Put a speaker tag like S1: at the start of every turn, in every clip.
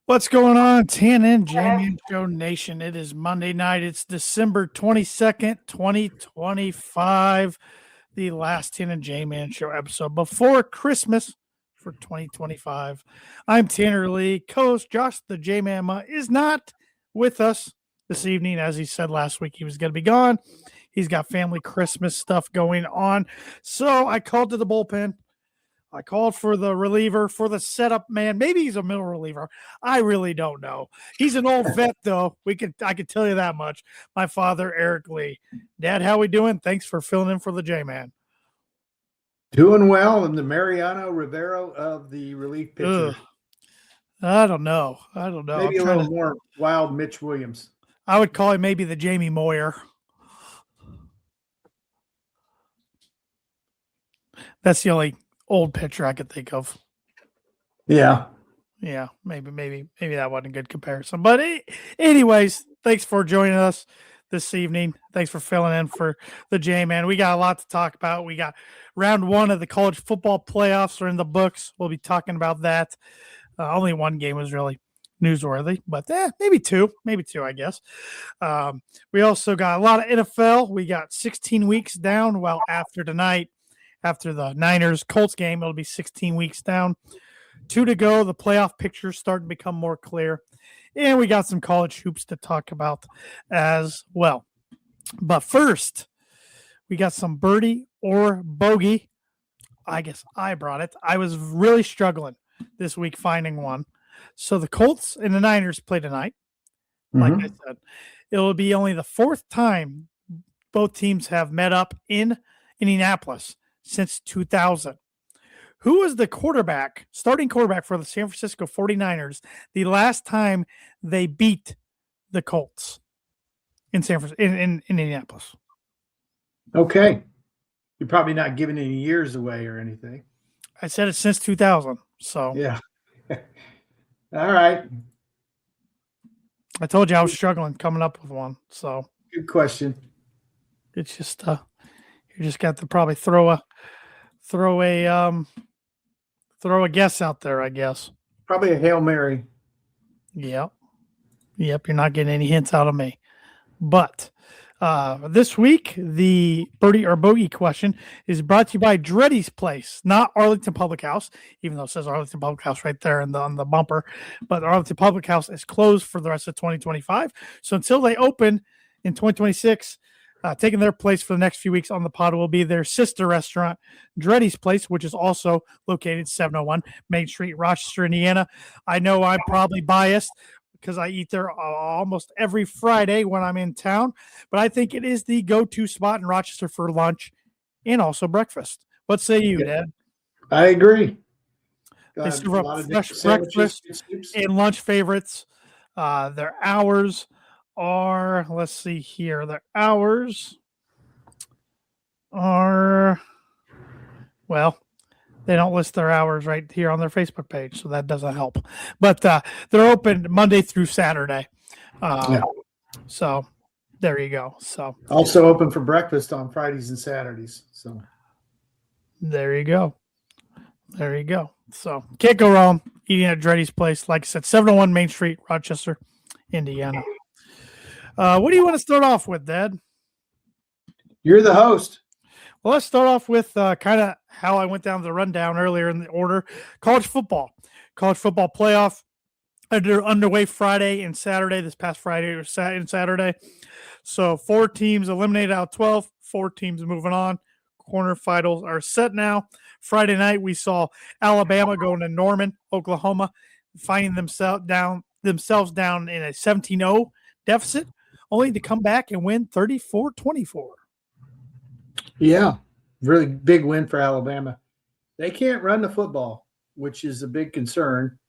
S1: What's going on, TNN Jamie Show Nation? It is Monday night. It's December 22nd, 2025, the last TNN J-Man Show episode before Christmas for 2025. I'm Tanner Lee. Co-host Josh the J-Man is not with us this evening. As he said last week, he was going to be gone. He's got family Christmas stuff going on. So I called to the bullpen. I called for the reliever, for the setup man. Maybe he's a middle reliever. I really don't know. He's an old vet, though. I could tell you that much. My father, Arik Lee. Dad, how we doing? Thanks for filling in for the J-Man.
S2: Doing well. I'm the Mariano Rivero of the relief pitcher.
S1: I don't know.
S2: Maybe a little more wild Mitch Williams.
S1: I would call him maybe the Jamie Moyer. That's the only old pitcher I could think of.
S2: Yeah,
S1: maybe that wasn't a good comparison. But anyways, thanks for joining us this evening. Thanks for filling in for the J-Man. We got a lot to talk about. We got round one of the college football playoffs are in the books. We'll be talking about that. Only one game was really newsworthy, but maybe two, I guess. We also got a lot of NFL. We got 16 weeks down. Well, after tonight, after the Niners-Colts game, it'll be 16 weeks down. 2 to go. The playoff picture's starting to become more clear. And we got some college hoops to talk about as well. But first, we got some birdie or bogey. I guess I brought it. I was really struggling this week finding one. So the Colts and the Niners play tonight. Like I said, it'll be only the fourth time both teams have met up in Indianapolis since 2000. Who was the starting quarterback for the San Francisco 49ers the last time they beat the Colts in Indianapolis?
S2: Okay. You're probably not giving any years away or anything.
S1: I said it since 2000. So
S2: yeah. All right.
S1: I told you I was struggling coming up with one. So
S2: good question.
S1: It's just you just got to probably throw a guess out there, I guess.
S2: Probably a Hail Mary.
S1: Yep. You're not getting any hints out of me. But this week, the birdie or bogey question is brought to you by Dreddy's Place, not Arlington Public House, even though it says Arlington Public House right there on the bumper. But Arlington Public House is closed for the rest of 2025. So until they open in 2026, taking their place for the next few weeks on the pod will be their sister restaurant, Dreddy's Place, which is also located 701 Main Street, Rochester, Indiana. I know I'm probably biased because I eat there almost every Friday when I'm in town, but I think it is the go-to spot in Rochester for lunch and also breakfast. What say you, Dad?
S2: I agree.
S1: They serve up fresh breakfast and lunch favorites. Their hours are, let's see here, their hours are, well, they don't list their hours right here on their Facebook page, so that doesn't help. But they're open Monday through Saturday. So there you go. So
S2: also open for breakfast on Fridays and Saturdays. So
S1: there you go. So can't go wrong eating at Dreddy's Place. Like I said, 701 Main Street, Rochester, Indiana. What do you want to start off with, Dad?
S2: You're the host.
S1: Well, let's start off with kind of how I went down the rundown earlier in the order. College football playoff underway Friday and Saturday, this past Friday and Saturday. So 4 teams eliminated out of 12, 4 teams moving on. Quarterfinals are set now. Friday night, we saw Alabama going to Norman, Oklahoma, finding themselves down in a 17-0 deficit, only to come back and win 34-24.
S2: Yeah, really big win for Alabama. They can't run the football, which is a big concern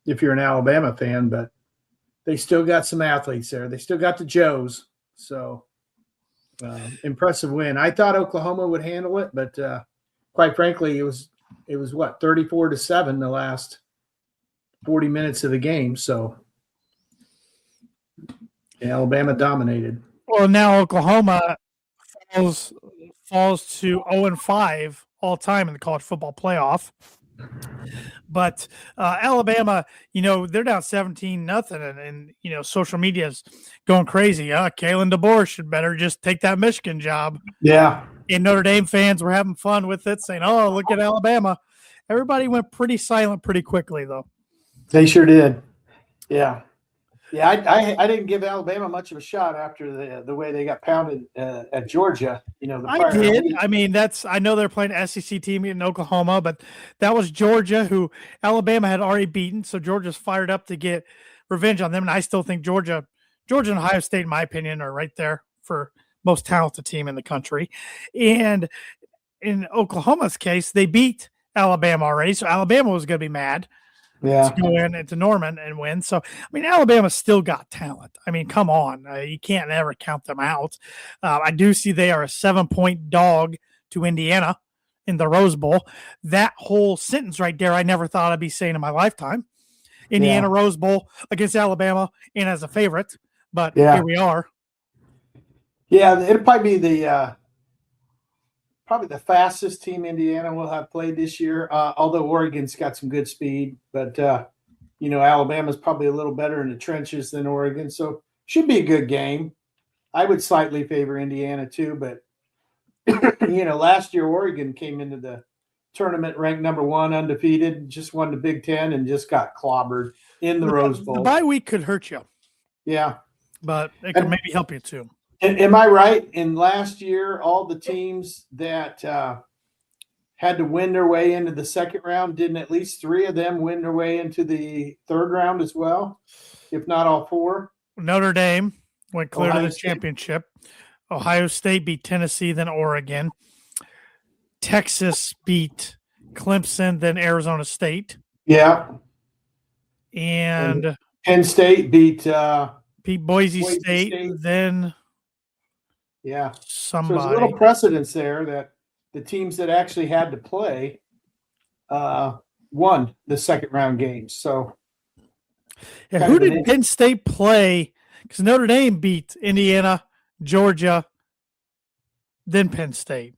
S2: if you're an Alabama fan, but they still got some athletes there. They still got the Joes. So impressive win. I thought Oklahoma would handle it, but quite frankly, it was what, 34-7 the last 40 minutes of the game. So Alabama dominated.
S1: Well, now Oklahoma falls to 0-5 all time in the college football playoff. But Alabama, they're down 17-0, and social media is going crazy. Kalen DeBoer should better just take that Michigan job.
S2: Yeah.
S1: And Notre Dame fans were having fun with it, saying, "Oh, look at Alabama." Everybody went pretty silent pretty quickly, though.
S2: They sure did. Yeah. Yeah, I didn't give Alabama much of a shot after the way they got pounded at Georgia.
S1: I did. Week. I mean, I know they're playing an SEC team in Oklahoma, but that was Georgia, who Alabama had already beaten. So Georgia's fired up to get revenge on them, and I still think Georgia and Ohio State, in my opinion, are right there for most talented team in the country. And in Oklahoma's case, they beat Alabama already, so Alabama was going to be mad.
S2: Yeah.
S1: To go into Norman and win. So, I mean, Alabama still got talent. I mean, come on. You can't ever count them out. I do see they are a 7-point dog to Indiana in the Rose Bowl. That whole sentence right there, I never thought I'd be saying in my lifetime. Indiana Rose Bowl against Alabama and as a favorite, but here we are.
S2: Yeah, it'll probably be probably the fastest team Indiana will have played this year, although Oregon's got some good speed. But, Alabama's probably a little better in the trenches than Oregon. So should be a good game. I would slightly favor Indiana too. But, last year Oregon came into the tournament ranked number 1, undefeated, just won the Big Ten and just got clobbered in the Rose Bowl.
S1: The bye week could hurt you.
S2: Yeah.
S1: But it could maybe help you too.
S2: Am I right? In last year, all the teams that had to win their way into the second round, didn't at least 3 of them win their way into the third round as well, if not all 4?
S1: Notre Dame went clear to the championship. Ohio State beat Tennessee, then Oregon. Texas beat Clemson, then Arizona State.
S2: Yeah.
S1: And
S2: Penn State beat
S1: Boise State, then somebody.
S2: So there's a little precedence there that the teams that actually had to play won the second round games. So,
S1: who did Penn State play? Because Notre Dame beat Indiana, Georgia, then Penn State.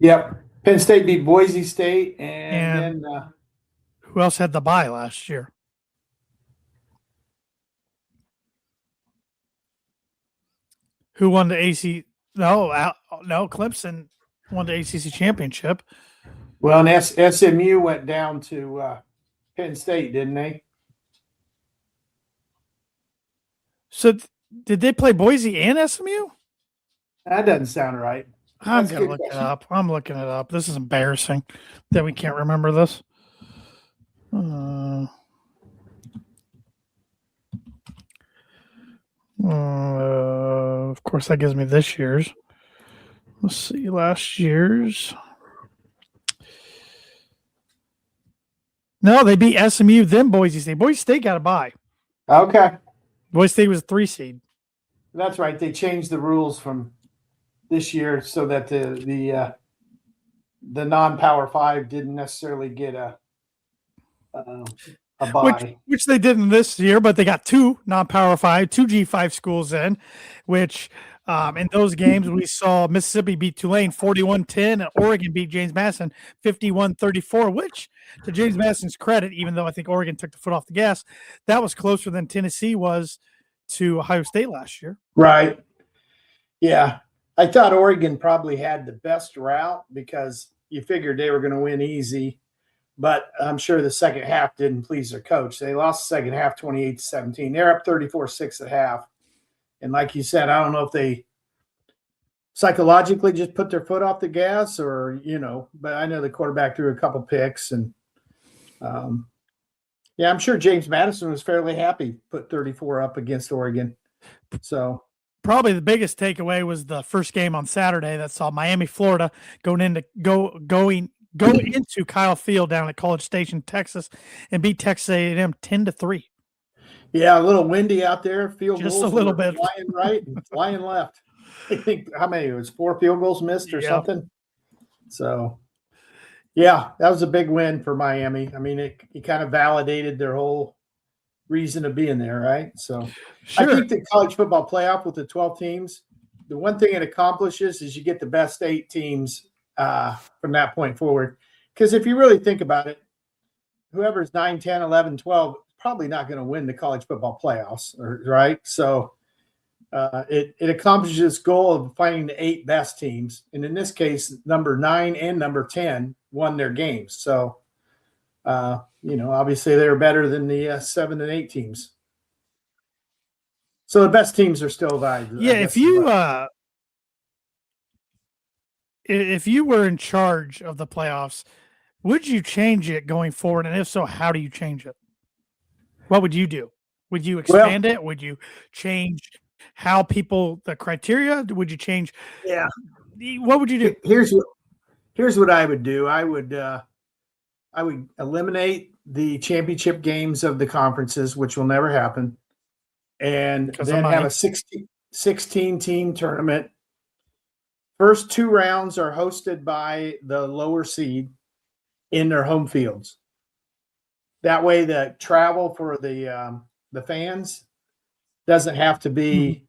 S2: Yep, Penn State beat Boise State, and then
S1: who else had the bye last year? Who won the AC? No, Clemson won the ACC championship.
S2: Well, and SMU went down to Penn State, didn't they?
S1: So did they play Boise and SMU?
S2: That doesn't sound right.
S1: I'm going to look it up. I'm looking it up. This is embarrassing that we can't remember this. Of course, that gives me this year's. Let's see, last year's. No, they beat SMU, then Boise State. Boise State got a bye.
S2: Okay.
S1: Boise State was a 3 seed.
S2: That's right. They changed the rules from this year so that the non-Power 5 didn't necessarily get a bye.
S1: Which they didn't this year, but they got 2 non-Power 5, 2 G5 schools in, which in those games we saw Mississippi beat Tulane 41-10 and Oregon beat James Madison 51-34, which to James Madison's credit, even though I think Oregon took the foot off the gas, that was closer than Tennessee was to Ohio State last year.
S2: Right. Yeah. I thought Oregon probably had the best route because you figured they were going to win easy, but I'm sure the second half didn't please their coach. They lost the second half 28-17. They're up 34-6 at half. And like you said, I don't know if they psychologically just put their foot off the gas or, but I know the quarterback threw a couple picks and I'm sure James Madison was fairly happy, put 34 up against Oregon. So
S1: probably the biggest takeaway was the first game on Saturday that saw Miami, Florida going into Kyle Field down at College Station, Texas, and beat Texas A&M 10-3.
S2: Yeah, a little windy out there. Field
S1: just
S2: goals
S1: a little bit
S2: flying right and flying left. I think how many? It was 4 field goals missed or something. So, yeah, that was a big win for Miami. I mean, it kind of validated their whole reason of being there, right? So, sure. I think the college football playoff with the 12 teams, the one thing it accomplishes is you get the best 8 teams from that point forward. Because if you really think about it, whoever's 9, 10, 11, 12, probably not going to win the college football playoffs, right? So it accomplishes its goal of finding the 8 best teams. And in this case, number 9 and number 10 won their games. So, obviously they're better than the 7 and 8 teams. So the best teams are still valued.
S1: Yeah, if you were in charge of the playoffs, would you change it going forward? And if so, how do you change it? What would you do? Would you expand it? Would you change how the criteria? Would you change?
S2: Yeah.
S1: What would you do?
S2: Here's what I would do. I would eliminate the championship games of the conferences, which will never happen, and then have a 16 team tournament. First 2 rounds are hosted by the lower seed in their home fields. That way, the travel for the fans doesn't have to be,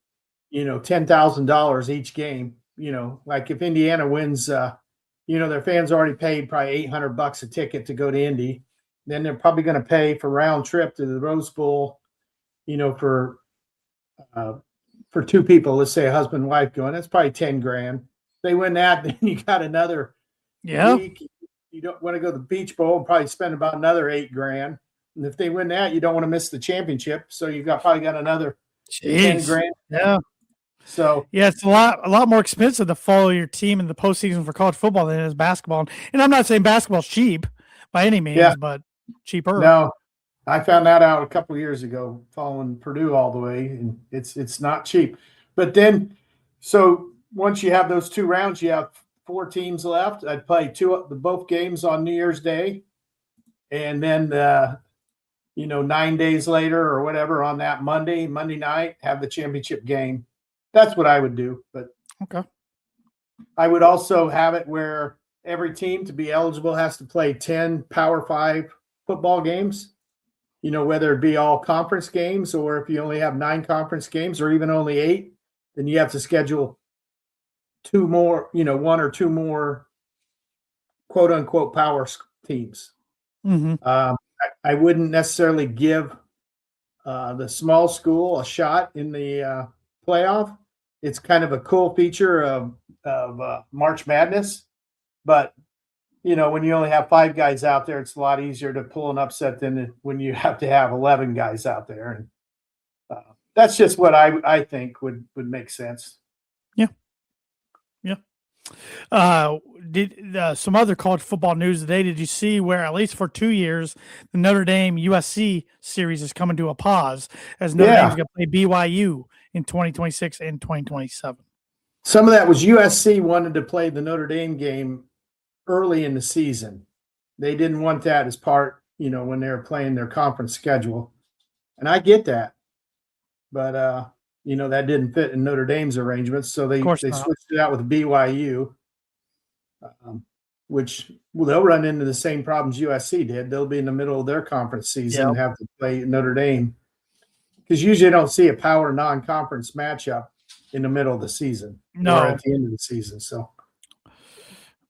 S2: $10,000 each game. Like if Indiana wins, their fans already paid probably $800 a ticket to go to Indy. Then they're probably going to pay for round trip to the Rose Bowl, for 2 people. Let's say a husband and wife going. That's probably $10,000. If they win that, then you got another week. You don't want to go to the Beach Bowl and probably spend about another $8,000. And if they win that, you don't want to miss the championship. So you've probably got another $10,000.
S1: Yeah.
S2: So
S1: it's a lot more expensive to follow your team in the postseason for college football than it is basketball. And I'm not saying basketball's cheap by any means, but cheaper.
S2: No, I found that out a couple of years ago, following Purdue all the way, and it's not cheap. But then, so once you have those 2 rounds, you have 4 teams left. I'd play both games on New Year's Day, and then 9 days later or whatever on that Monday night, have the championship game. That's what I would do. But
S1: okay,
S2: I would also have it where every team to be eligible has to play 10 Power 5 football games. Whether it be all conference games, or if you only have 9 conference games, or even only 8, then you have to schedule 2 more, 1 or 2 more quote unquote power teams.
S1: Mm-hmm.
S2: I wouldn't necessarily give the small school a shot in the playoff. It's kind of a cool feature of March Madness, but when you only have 5 guys out there, it's a lot easier to pull an upset than when you have to have 11 guys out there. And that's just what I think would make sense.
S1: Yeah. Did some other college football news today? Did you see where, at least for 2 years, the Notre Dame USC series is coming to a pause as Notre Dame's going to play BYU in 2026 and 2027?
S2: Some of that was USC wanted to play the Notre Dame game early in the season. They didn't want that as part, when they were playing their conference schedule. And I get that. But, that didn't fit in Notre Dame's arrangements. So they switched it out with BYU, which they'll run into the same problems USC did. They'll be in the middle of their conference season and have to play Notre Dame. Because usually you don't see a power non-conference matchup in the middle of the season or at the end of the season. So.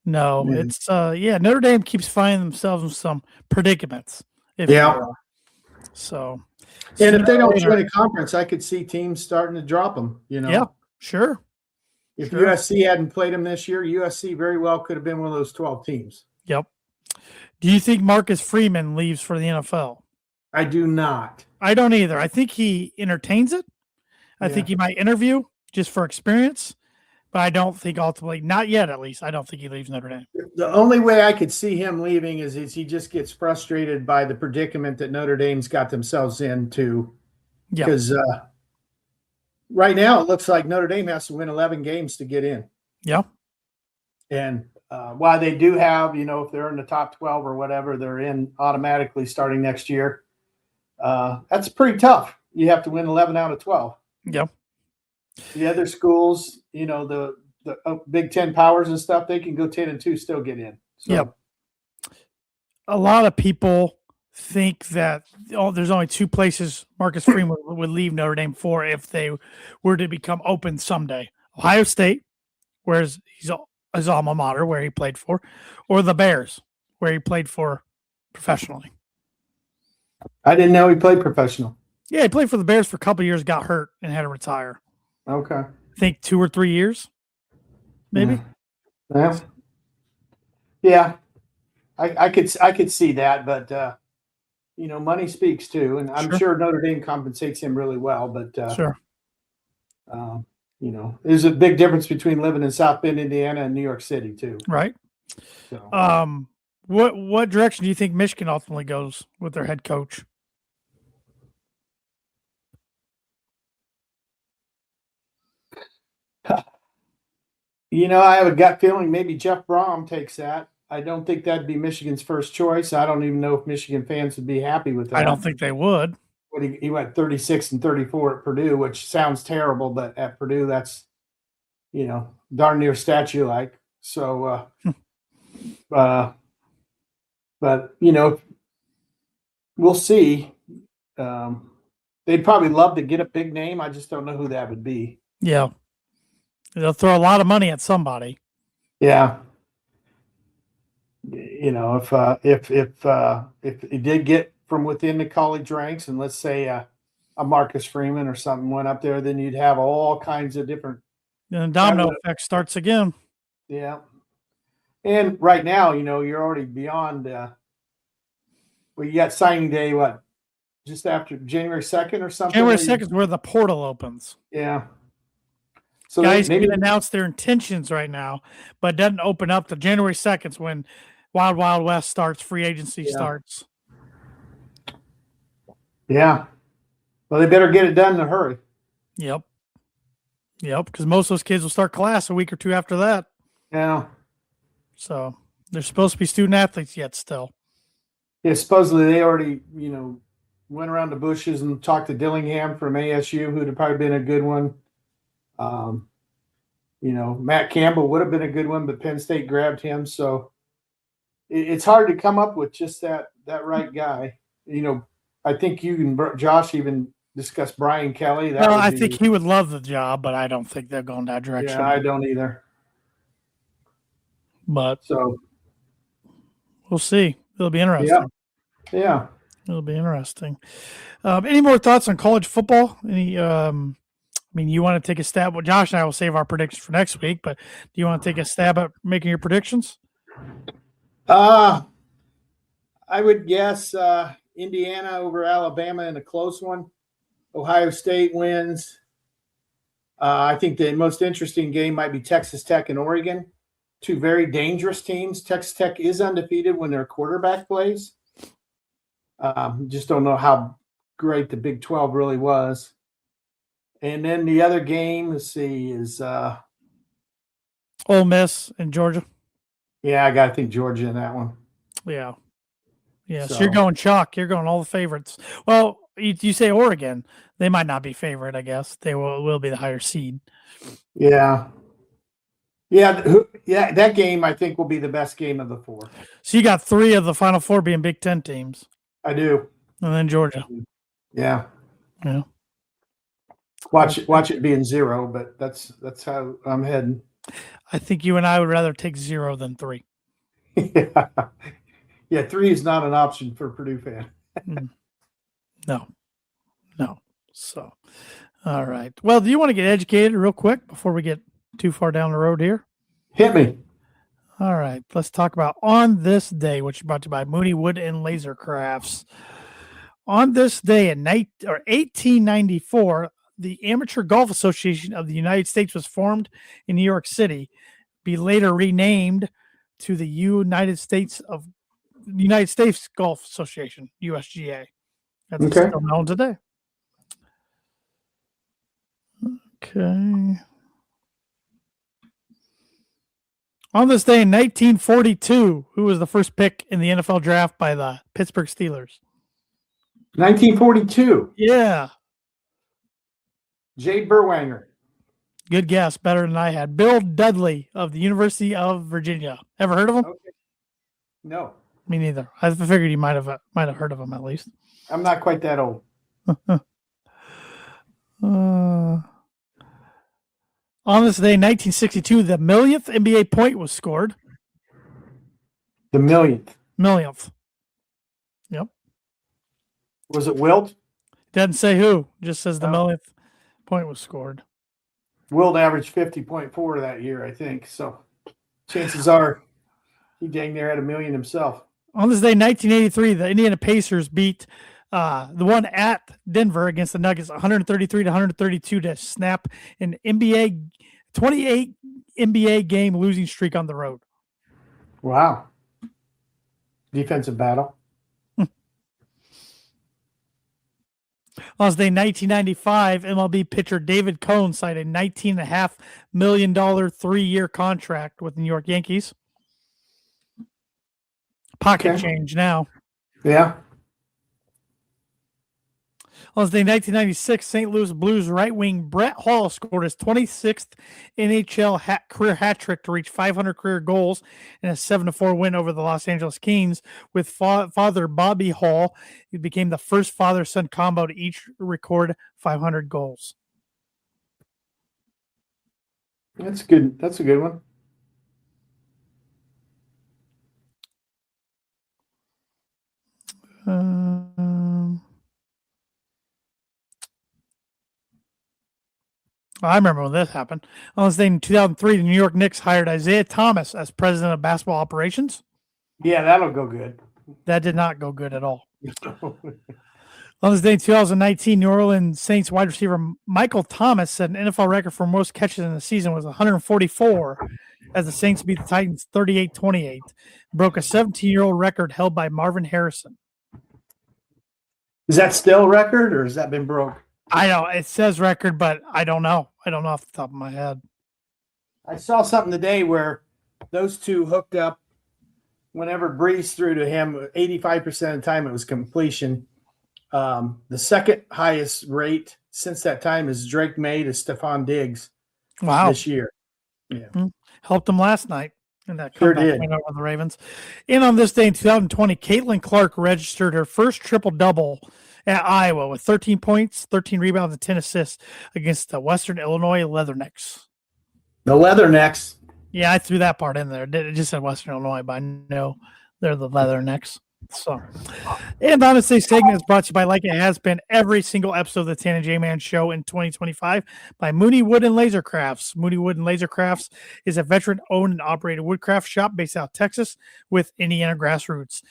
S1: No, it's Notre Dame keeps finding themselves in some predicaments.
S2: So, and if they don't join a conference, I could see teams starting to drop them.
S1: Yeah, sure.
S2: If USC hadn't played them this year, USC very well could have been one of those 12 teams.
S1: Yep. Do you think Marcus Freeman leaves for the NFL?
S2: I do not.
S1: I don't either. I think he entertains it. I think he might interview just for experience. But I don't think ultimately, not yet at least, I don't think he leaves Notre Dame.
S2: The only way I could see him leaving is he just gets frustrated by the predicament that Notre Dame's got themselves into. Because right now it looks like Notre Dame has to win 11 games to get in.
S1: Yeah.
S2: And while they do have, if they're in the top 12 or whatever, they're in automatically starting next year. That's pretty tough. You have to win 11 out of 12.
S1: Yep.
S2: The other schools, the Big Ten powers and stuff, they can go 10-2, still get in. So.
S1: Yep. A lot of people think that there's only 2 places Marcus Freeman would leave Notre Dame for if they were to become open someday: Ohio State, where he's his alma mater, where he played for, or the Bears, where he played for professionally.
S2: I didn't know he played professional.
S1: Yeah, he played for the Bears for a couple of years, got hurt, and had to retire.
S2: Okay.
S1: I think 2 or 3 years, maybe.
S2: Yeah. Yeah. I could see that, but money speaks too, and I'm sure Notre Dame compensates him really well. But
S1: Sure.
S2: There's a big difference between living in South Bend, Indiana, and New York City too.
S1: Right.
S2: So,
S1: what direction do you think Michigan ultimately goes with their head coach?
S2: I have a gut feeling maybe Jeff Brom takes that. I don't think that'd be Michigan's first choice. I don't even know if Michigan fans would be happy with that.
S1: I don't think they would.
S2: What he went 36-34 at Purdue, which sounds terrible, but at Purdue, that's darn near statue like. So, but we'll see. They'd probably love to get a big name. I just don't know who that would be.
S1: Yeah, they'll throw a lot of money at somebody.
S2: Yeah. If he did get from within the college ranks, and let's say a Marcus Freeman or something went up there, then you'd have all kinds of different.
S1: And the domino effect starts again.
S2: Yeah. And right now, you're already beyond. You got signing day, what? Just after January 2nd or something?
S1: January 2nd is where the portal opens.
S2: Yeah. So
S1: guys can announce their intentions right now, but it doesn't open up to January 2nd is when Wild Wild West starts, free agency starts.
S2: Yeah. Well, they better get it done in a hurry.
S1: Yep, because most of those kids will start class a week or two after that.
S2: Yeah.
S1: So they're supposed to be student athletes yet still.
S2: Yeah, supposedly they already, went around the bushes and talked to Dillingham from ASU, who'd have probably been a good one. Matt Campbell would have been a good one, but Penn State grabbed him. So it's hard to come up with just that right guy. I think you and Josh even discussed Brian Kelly.
S1: I think he would love the job, but I don't think they're going that direction.
S2: Yeah, I don't either.
S1: But
S2: so
S1: we'll see. It'll be interesting.
S2: Yeah.
S1: It'll be interesting. Any more thoughts on college football? You want to take a stab? Well, Josh and I will save our predictions for next week, but do you want to take a stab at making your predictions?
S2: I would guess Indiana over Alabama in a close one. Ohio State wins. I think the most interesting game might be Texas Tech and Oregon. Two very dangerous teams. Texas Tech is undefeated when their quarterback plays. Just don't know how great the Big 12 really was. And then the other game, let's see, is
S1: Ole Miss and Georgia.
S2: Yeah, I got to think Georgia in that one.
S1: Yeah. So you're going chalk. You're going all the favorites. Well, you say Oregon. They might not be favorite, I guess. They will be the higher seed.
S2: Yeah. That game I think will be the best game of the four.
S1: So you got 3 of the Final 4 being Big Ten teams.
S2: I do.
S1: And then Georgia.
S2: Yeah.
S1: Yeah.
S2: Watch it being 0, but that's how I'm heading.
S1: I think you and I would rather take 0 than 3.
S2: Yeah, 3 is not an option for a Purdue fan.
S1: No. So, all right. Well, do you want to get educated real quick before we get too far down the road here?
S2: Hit me.
S1: All right. Let's talk about On This Day, which is brought to you by Mooney Wood and Laser Crafts. On this day in 1894, the Amateur Golf Association of the United States was formed in New York City, be later renamed to the United States Golf Association, USGA. That's still known today. Okay. On this day in 1942, who was the first pick in the NFL draft by the Pittsburgh Steelers?
S2: 1942.
S1: Yeah.
S2: Jay Berwanger.
S1: Good guess. Better than I had. Bill Dudley of the University of Virginia. Ever heard of him?
S2: Okay. No.
S1: Me neither. I figured you might have heard of him at least.
S2: I'm not quite that old.
S1: On this day, 1962, the millionth NBA point was scored.
S2: The millionth.
S1: Millionth. Yep.
S2: Was it Wilt?
S1: Doesn't say who. Just says the
S2: Oh.
S1: millionth point was scored.
S2: Wilt averaged 50.4 that year, I think. So chances are he dang near had a million himself.
S1: On this day, 1983, the Indiana Pacers beat the one at Denver against the Nuggets 133 to 132 to snap an 28 NBA game losing streak on the road.
S2: Wow. Defensive battle.
S1: On this day, 1995, MLB pitcher David Cone signed a $19.5 million 3-year contract with the New York Yankees. Pocket change now.
S2: Yeah.
S1: On this day, 1996, St. Louis Blues right wing Brett Hall scored his 26th NHL career hat trick to reach 500 career goals in a 7-4 win over the Los Angeles Kings. With father Bobby Hall, he became the first father-son combo to each record 500 goals.
S2: That's good. That's a good one.
S1: I remember when this happened. On this day in 2003, the New York Knicks hired Isaiah Thomas as president of basketball operations.
S2: Yeah, that'll go good.
S1: That did not go good at all. On this day in 2019, New Orleans Saints wide receiver Michael Thomas set an NFL record for most catches in the season was 144 as the Saints beat the Titans 38-28. Broke a 17-year-old record held by Marvin Harrison.
S2: Is that still a record or has that been broke?
S1: I know it says record, but I don't know. I don't know off the top of my head.
S2: I saw something today where those two hooked up whenever Breeze threw to him, 85% of the time it was completion. The second highest rate since that time is Drake May to Stephon Diggs.
S1: Wow.
S2: This year. Yeah.
S1: Helped him last night in that
S2: Sure
S1: comeback
S2: did.
S1: win over the Ravens. And on this day in 2020, Caitlin Clark registered her first triple-double at Iowa with 13 points, 13 rebounds, and 10 assists against the Western Illinois Leathernecks.
S2: The Leathernecks.
S1: Yeah, I threw that part in there. It just said Western Illinois, but I know they're the Leathernecks. So, and on this day's segment is brought to you by, like it has been every single episode of the Tan and J-Man Show in 2025, by Mooney Wood and Laser Crafts. Mooney Wood and Laser Crafts is a veteran-owned and operated woodcraft shop based out of Texas with Indiana grassroots.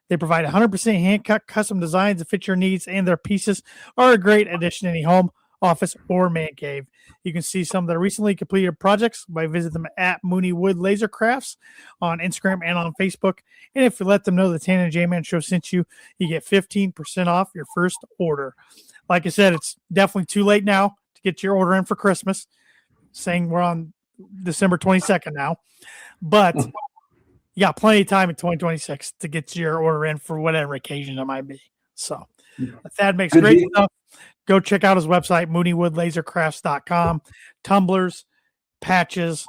S1: They provide 100% hand-cut custom designs that fit your needs, and their pieces are a great addition to any home, office, or man cave. You can see some of their recently completed projects by visiting them at Mooney Wood Laser Crafts on Instagram and on Facebook. And if you let them know the Tan and J-Man Show sent you, you get 15% off your first order. Like I said, it's definitely too late now to get your order in for Christmas, saying we're on December 22nd now. But you got plenty of time in 2026 to get your order in for whatever occasion it might be. So Thad makes
S2: Good
S1: great
S2: deal.
S1: stuff. Go check out his website, mooneywoodlasercrafts.com. Tumblers, patches,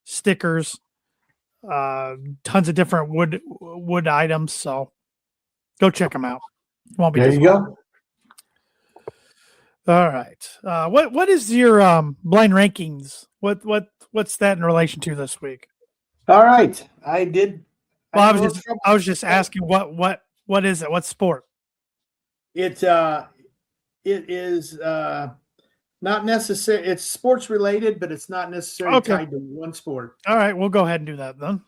S1: stickers, tons of different wood items. So go check them out. Won't be
S2: There you
S1: disappointed.
S2: go.
S1: All right. What is your blind rankings? What's that in relation to this week?
S2: All right. I did.
S1: Well, I was just asking what is it? What sport?
S2: It is not necessary. It's sports related, but it's not necessarily tied to one sport.
S1: All right, we'll go ahead and do that then.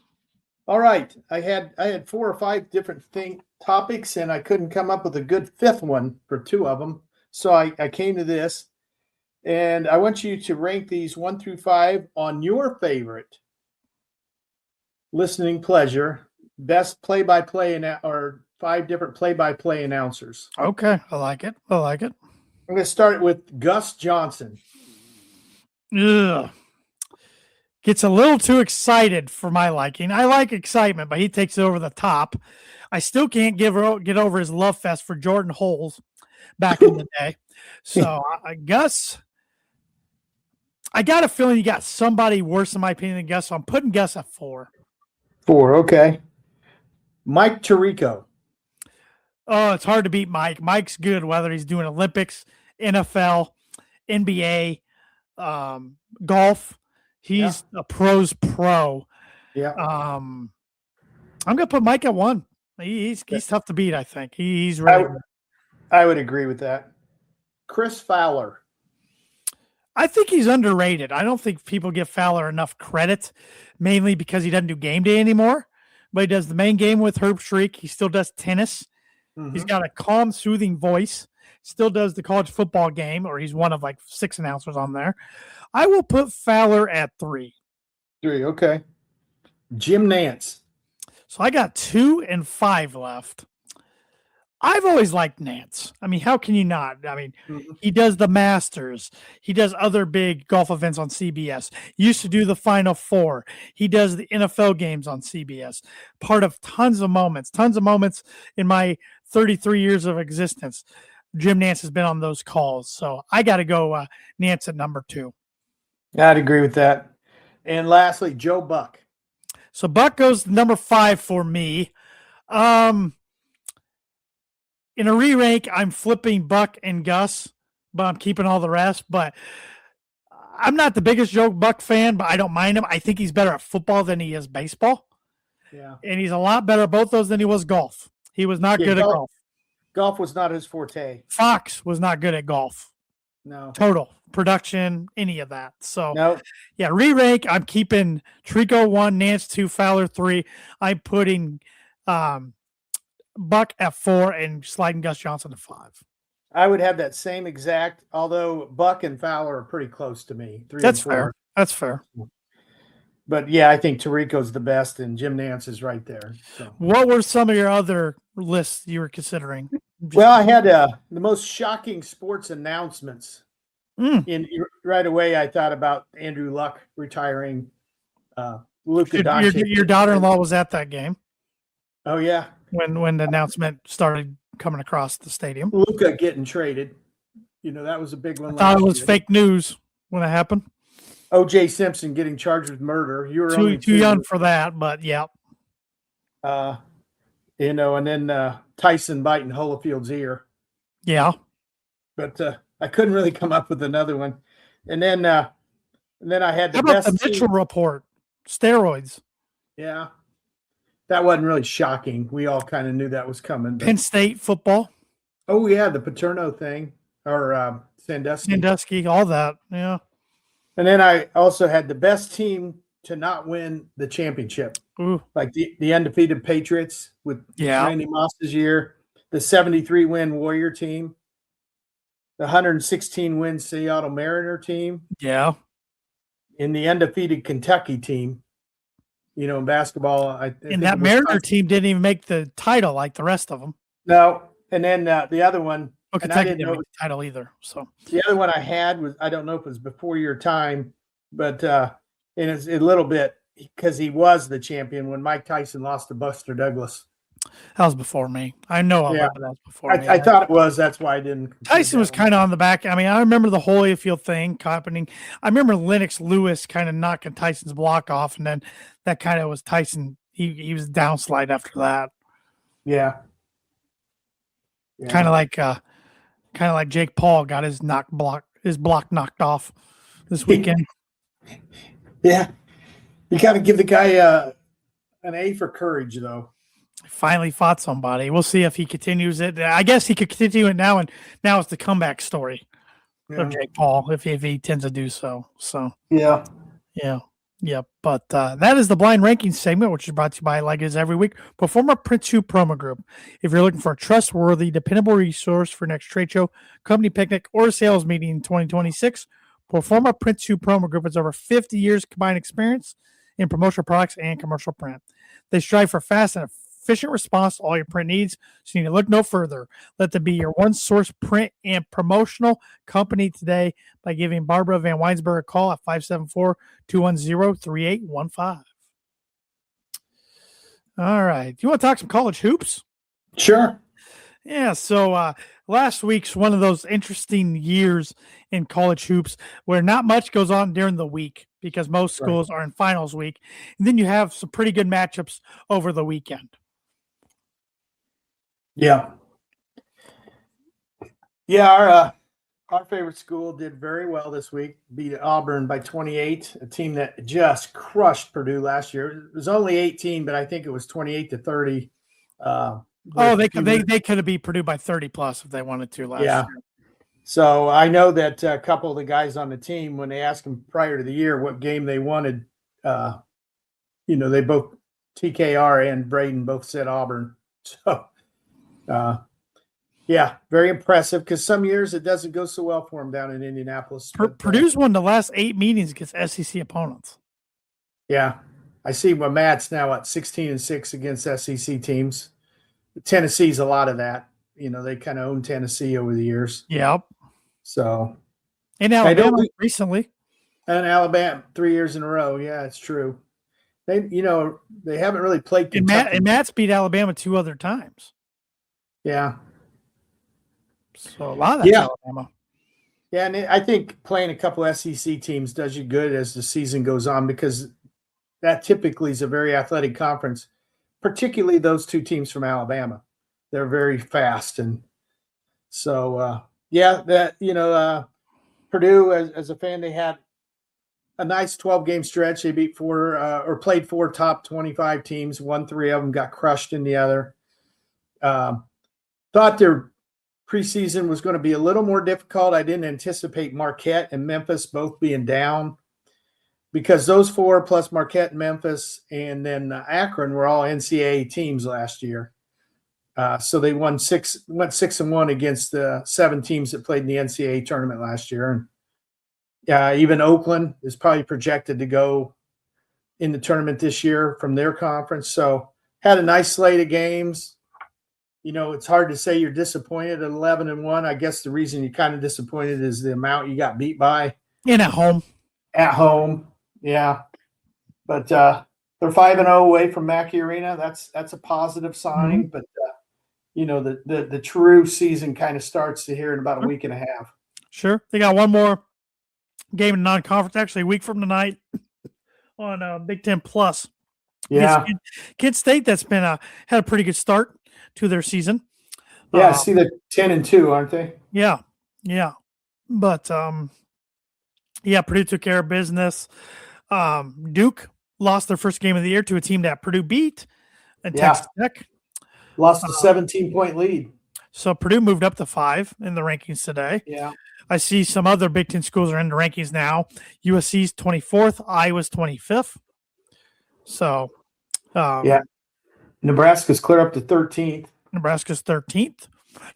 S2: All right. I had 4 or 5 different topics, and I couldn't come up with a good fifth one for 2 of them. So I came to this, and I want you to rank these 1 through 5 on your favorite listening pleasure, best play-by-play or 5 different play-by-play announcers.
S1: Okay, I like it.
S2: I'm going to start with Gus Johnson.
S1: Ugh. Gets a little too excited for my liking. I like excitement, but he takes it over the top. I still can't get over his love fest for Jordan Holes back in the day. So, Gus, I got a feeling you got somebody worse, in my opinion, than Gus. So I'm putting Gus at 4.
S2: 4, okay. Mike Tirico.
S1: Oh, it's hard to beat Mike. Mike's good, whether he's doing Olympics, NFL, NBA, golf. He's a pro's pro.
S2: Yeah.
S1: I'm gonna put Mike at 1. He's tough to beat. I think he's really good.
S2: I would agree with that. Chris Fowler.
S1: I think he's underrated. I don't think people give Fowler enough credit, mainly because he doesn't do game day anymore. But he does the main game with Herb Shriek. He still does tennis. He's got a calm, soothing voice. Still does the college football game, or he's one of like 6 announcers on there. I will put Fowler at 3.
S2: 3, okay. Jim Nance.
S1: So I got 2 and 5 left. I've always liked Nance. I mean, how can you not? I mean, he does the Masters. He does other big golf events on CBS. He used to do the Final Four. He does the NFL games on CBS. Part of tons of moments in my 33 years of existence. Jim Nance has been on those calls. So I got to go Nance at number 2.
S2: I'd agree with that. And lastly, Joe Buck.
S1: So Buck goes number 5 for me. In a re-rank, I'm flipping Buck and Gus, but I'm keeping all the rest. But I'm not the biggest Joe Buck fan, but I don't mind him. I think he's better at football than he is baseball.
S2: Yeah.
S1: And he's a lot better at both those than he was golf. He was not good at golf.
S2: Golf was not his forte.
S1: Fox was not good at golf.
S2: No.
S1: Total production, any of that. So,
S2: no.
S1: Yeah, re-rank, I'm keeping Trico 1, Nance 2, Fowler 3. I'm putting Buck at 4 and sliding Gus Johnson to 5.
S2: I would have that same exact, although Buck and Fowler are pretty close to me. 3
S1: That's
S2: and 4.
S1: fair. That's fair.
S2: But yeah, I think Tirico's the best, and Jim Nance is right there. So.
S1: What were some of your other lists you were considering?
S2: Well, I had the most shocking sports announcements. Right away, I thought about Andrew Luck retiring. Luka Doncic.
S1: Your daughter-in-law was at that game.
S2: Oh yeah,
S1: when the announcement started coming across the stadium.
S2: Luka getting traded. That was a big one.
S1: I thought it was fake news when it happened.
S2: O.J. Simpson getting charged with murder. You were
S1: too young for that, but yeah.
S2: And then Tyson biting Holofield's ear.
S1: Yeah.
S2: But I couldn't really come up with another one. And then I had the best.
S1: The Mitchell report? Steroids.
S2: Yeah. That wasn't really shocking. We all kind of knew that was coming.
S1: Penn State football.
S2: Oh, yeah. The Paterno thing. Or Sandusky.
S1: Sandusky, all that. Yeah.
S2: And then I also had the best team to not win the championship.
S1: Ooh.
S2: Like the undefeated Patriots with Randy Moss's year, the 73-win Warrior team, the 116-win Seattle Mariner team.
S1: Yeah.
S2: And the undefeated Kentucky team. In basketball.
S1: And that Mariner team didn't even make the title like the rest of them.
S2: No. And then the other one.
S1: Oh, Kentucky didn't make the title either. So
S2: the other one I had was, I don't know if it was before your time, but it's a little bit because he was the champion when Mike Tyson lost to Buster Douglas.
S1: That was before me. I know that was before me.
S2: I thought it was. That's why I didn't.
S1: Tyson was kind of on the back. I mean, I remember the Holyfield thing happening. I remember Lennox Lewis kind of knocking Tyson's block off, and then that kind of was Tyson. He was downslide after that.
S2: Yeah.
S1: Kind of like Jake Paul got his block knocked off this weekend.
S2: Yeah. You got to give the guy an A for courage, though.
S1: Finally fought somebody. We'll see if he continues it. I guess he could continue it now, and now it's the comeback story of Jake Paul if he tends to do so. So
S2: yeah.
S1: But that is the blind ranking segment, which is brought to you by, like it is every week, Performa Print 2 Promo Group. If you're looking for a trustworthy, dependable resource for next trade show, company picnic, or sales meeting in 2026, Performa Print 2 Promo Group has over 50 years combined experience in promotional products and commercial print. They strive for fast and efficient response to all your print needs, so you need to look no further. Let them be your one-source print and promotional company today by giving Barbara Van Weinsberg a call at 574-210-3815. All right. Do you want to talk some college hoops?
S2: Sure.
S1: Yeah, so last week's one of those interesting years in college hoops where not much goes on during the week because most schools are in finals week. And then you have some pretty good matchups over the weekend.
S2: Yeah. Yeah, our favorite school did very well this week, beat Auburn by 28, a team that just crushed Purdue last year. It was only 18, but I think it was 28-30.
S1: Oh, they could have beat Purdue by 30 plus if they wanted to last year.
S2: So I know that a couple of the guys on the team, when they asked them prior to the year what game they wanted, they both TKR and Braden both said Auburn. So, very impressive because some years it doesn't go so well for them down in Indianapolis.
S1: Purdue's won the last 8 meetings against SEC opponents.
S2: Yeah, I see my Matt's now at 16-6 against SEC teams. Tennessee's a lot of that. They kind of own Tennessee over the years.
S1: Yep.
S2: So,
S1: in Alabama recently,
S2: and Alabama 3 years in a row. Yeah, it's true. They haven't really played Kentucky.
S1: And Matt's beat Alabama 2 other times.
S2: Yeah.
S1: So a lot of that's Alabama.
S2: Yeah, and I think playing a couple SEC teams does you good as the season goes on because that typically is a very athletic conference, particularly those 2 teams from Alabama. They're very fast. And so, Purdue, as a fan, they had a nice 12-game stretch. They beat played 4 top 25 teams, won 3 of them, got crushed in the other. Thought their preseason was going to be a little more difficult. I didn't anticipate Marquette and Memphis both being down because those 4 plus Marquette and Memphis and then Akron were all NCAA teams last year. So they went 6-1 against the 7 teams that played in the NCAA tournament last year. And even Oakland is probably projected to go in the tournament this year from their conference. So had a nice slate of games. It's hard to say you're disappointed at 11-1. I guess the reason you're kind of disappointed is the amount you got beat by.
S1: And at home.
S2: At home, yeah. But they're 5-0 away from Mackey Arena. That's a positive sign. Mm-hmm. But the true season kind of starts here in about a week and a half.
S1: Sure. They got one more game in non-conference, actually a week from tonight on Big Ten Plus.
S2: Yeah.
S1: Kid State that's been had a pretty good start to their season.
S2: Yeah, I see they're 10-2, aren't they?
S1: Yeah. But Purdue took care of business. Duke lost their first game of the year to a team that Purdue beat, and Texas Tech
S2: lost a 17-point lead.
S1: So Purdue moved up to 5 in the rankings today.
S2: Yeah.
S1: I see some other Big Ten schools are in the rankings now. USC's 24th, Iowa's 25th. So,
S2: Nebraska's clear up to 13th.
S1: Nebraska's 13th.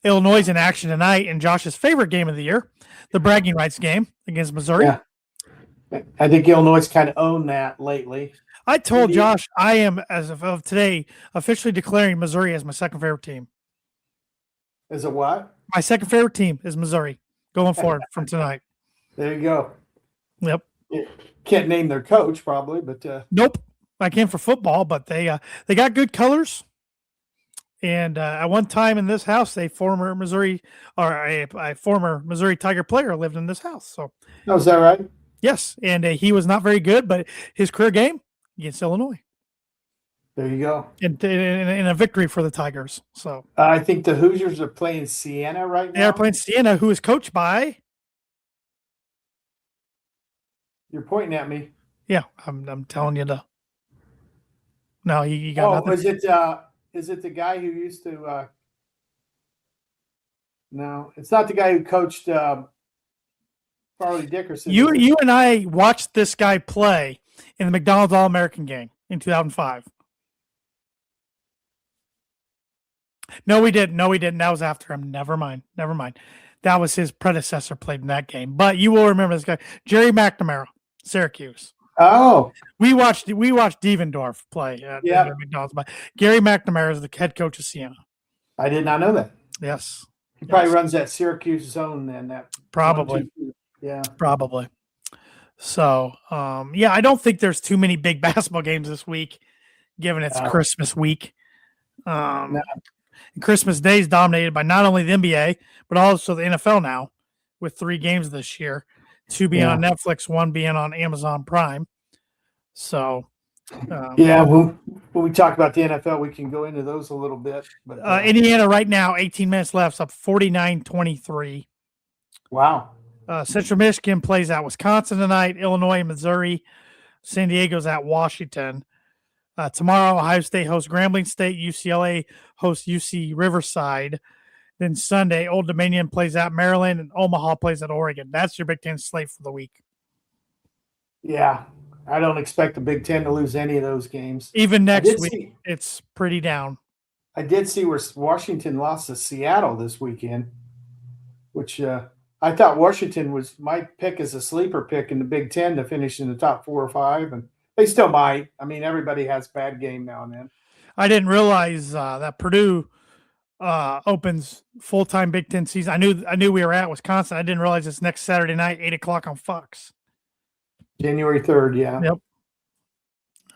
S1: Illinois in action tonight in Josh's favorite game of the year, the bragging rights game against Missouri.
S2: Yeah. I think Illinois kind of owned that lately.
S1: I told Josh I am, as of today, officially declaring Missouri as my second favorite team.
S2: As a what?
S1: My second favorite team is Missouri going forward from tonight.
S2: There you go.
S1: Yep.
S2: Can't name their coach probably, but
S1: nope. I can for football, but they got good colors. And at one time in this house, a former Missouri Tiger player lived in this house. So,
S2: is that right?
S1: Yes, and he was not very good, but his career game against Illinois.
S2: There you go.
S1: In a victory for the Tigers. So
S2: I think the Hoosiers are playing Siena right now.
S1: They are playing Siena, who is coached by.
S2: You're pointing at me.
S1: Yeah, I'm telling you to. No, you got nothing.
S2: Is it the guy who used to? No, it's not the guy who coached Farley Dickerson.
S1: You and I watched this guy play in the McDonald's All-American game in 2005. No, we didn't. That was after him. Never mind. That was his predecessor played in that game. But you will remember this guy, Jerry McNamara, Syracuse.
S2: Oh,
S1: we watched Devendorf play at McDonald's. But Gary McNamara is the head coach of Siena.
S2: I did not know that.
S1: Yes,
S2: he probably runs that Syracuse zone then. That
S1: probably,
S2: 1, 2, yeah,
S1: probably. So, I don't think there's too many big basketball games this week, given it's Christmas week. No. Christmas Day is dominated by not only the NBA but also the NFL now, with 3 games this year. 2 being on Netflix, 1 being on Amazon Prime. So,
S2: when we talk about the NFL, we can go into those a little bit. But
S1: Indiana right now, 18 minutes left, up 49-23.
S2: Wow.
S1: Central Michigan plays at Wisconsin tonight. Illinois, Missouri. San Diego's at Washington. Tomorrow, Ohio State hosts Grambling State. UCLA hosts UC Riverside. Then Sunday, Old Dominion plays at Maryland, and Omaha plays at Oregon. That's your Big Ten slate for the week.
S2: Yeah, I don't expect the Big Ten to lose any of those games.
S1: Even next week, it's pretty down.
S2: I did see where Washington lost to Seattle this weekend, which I thought Washington was my pick as a sleeper pick in the Big Ten to finish in the top 4 or 5, and they still might. I mean, everybody has a bad game now and then.
S1: I didn't realize that Purdue opens full-time Big Ten season. I knew we were at Wisconsin. I didn't realize it's next Saturday night, 8:00 on Fox.
S2: January 3rd, yeah.
S1: Yep.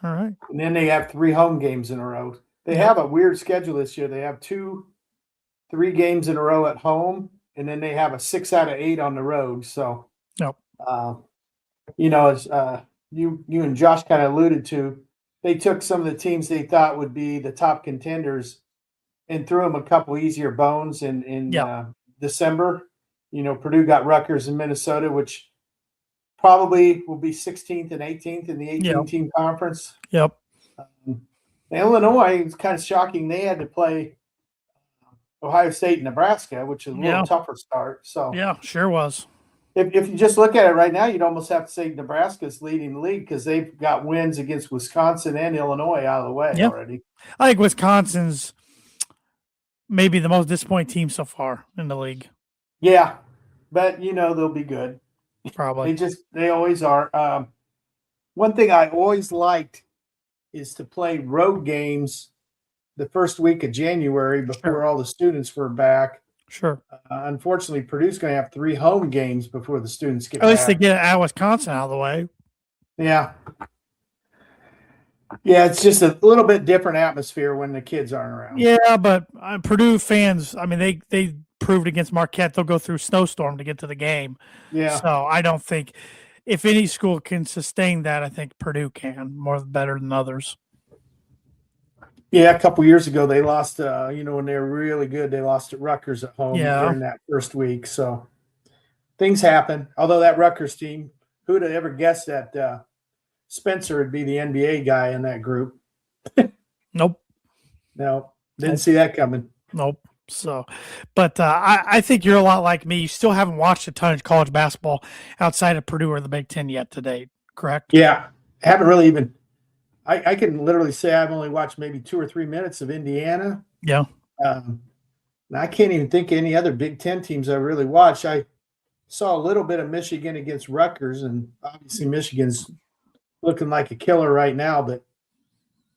S1: All right.
S2: And then they have 3 home games in a row. They have a weird schedule this year. They have 3 games in a row at home, and then they have a 6 out of 8 on the road. So,
S1: yep.
S2: As you and Josh kind of alluded to, they took some of the teams they thought would be the top contenders and threw them a couple easier bones in December. Purdue got Rutgers in Minnesota, which probably will be 16th and 18th in the 18-team conference.
S1: Yep.
S2: Illinois, it's kind of shocking. They had to play Ohio State and Nebraska, which is a little tougher start. So
S1: yeah, sure was.
S2: If you just look at it right now, you'd almost have to say Nebraska's leading the league because they've got wins against Wisconsin and Illinois out of the way already.
S1: I think Wisconsin's maybe the most disappointing team so far in the league.
S2: Yeah, but they'll be good.
S1: Probably.
S2: They always are. One thing I always liked is to play road games the first week of January before all the students were back.
S1: Sure.
S2: Unfortunately, Purdue's going to have 3 home games before the students get
S1: back. At least
S2: they
S1: get at Wisconsin out of the way.
S2: Yeah. Yeah, it's just a little bit different atmosphere when the kids aren't around.
S1: Yeah, but Purdue fans, I mean, they proved against Marquette they'll go through snowstorm to get to the game.
S2: Yeah.
S1: So I don't think if any school can sustain that, I think Purdue can better than others.
S2: Yeah, a couple years ago they lost. When they were really good, they lost at Rutgers at home during that first week. So things happen. Although that Rutgers team, who'd have ever guessed that Spencer would be the NBA guy in that group?
S1: Nope.
S2: No, didn't see that coming.
S1: Nope. So, but I think you're a lot like me. You still haven't watched a ton of college basketball outside of Purdue or the Big Ten yet to date, correct?
S2: Yeah, I haven't really even. I can literally say I've only watched maybe 2 or 3 minutes of Indiana.
S1: Yeah.
S2: And I can't even think of any other Big Ten teams I really watched. I saw a little bit of Michigan against Rutgers, and obviously Michigan's looking like a killer right now. But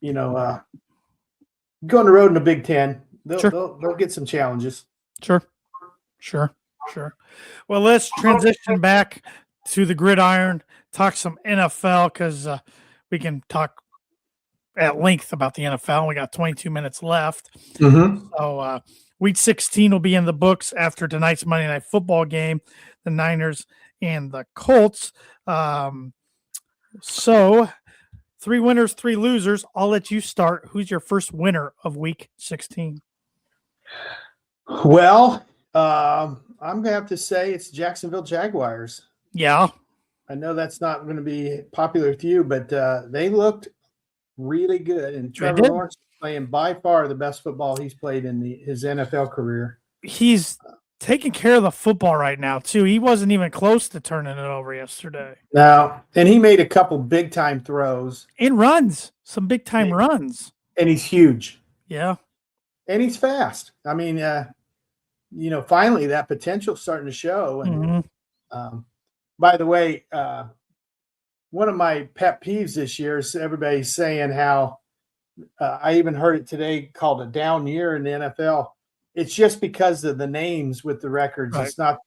S2: go on the road in the Big Ten, they'll get some challenges.
S1: Sure. Well, let's transition back to the gridiron, talk some NFL because we can talk at length about the NFL. We got 22 minutes left.
S2: Mm-hmm.
S1: So week 16 will be in the books after tonight's Monday Night Football game, the Niners and the Colts. So 3 winners, 3 losers. I'll let you start. Who's your first winner of week 16?
S2: Well, I'm going to have to say it's Jacksonville Jaguars.
S1: Yeah.
S2: I know that's not going to be popular with you, but they looked really good. And Trevor Lawrence is playing by far the best football he's played in his NFL career.
S1: He's taking care of the football right now, too. He wasn't even close to turning it over yesterday.
S2: No, and he made a couple big-time throws.
S1: And runs, some big-time runs.
S2: And he's huge.
S1: Yeah.
S2: And he's fast. I mean, finally that potential's starting to show. And by the way, one of my pet peeves this year is everybody's saying how I even heard it today called a down year in the NFL. It's just because of the names with the records. Right. It's not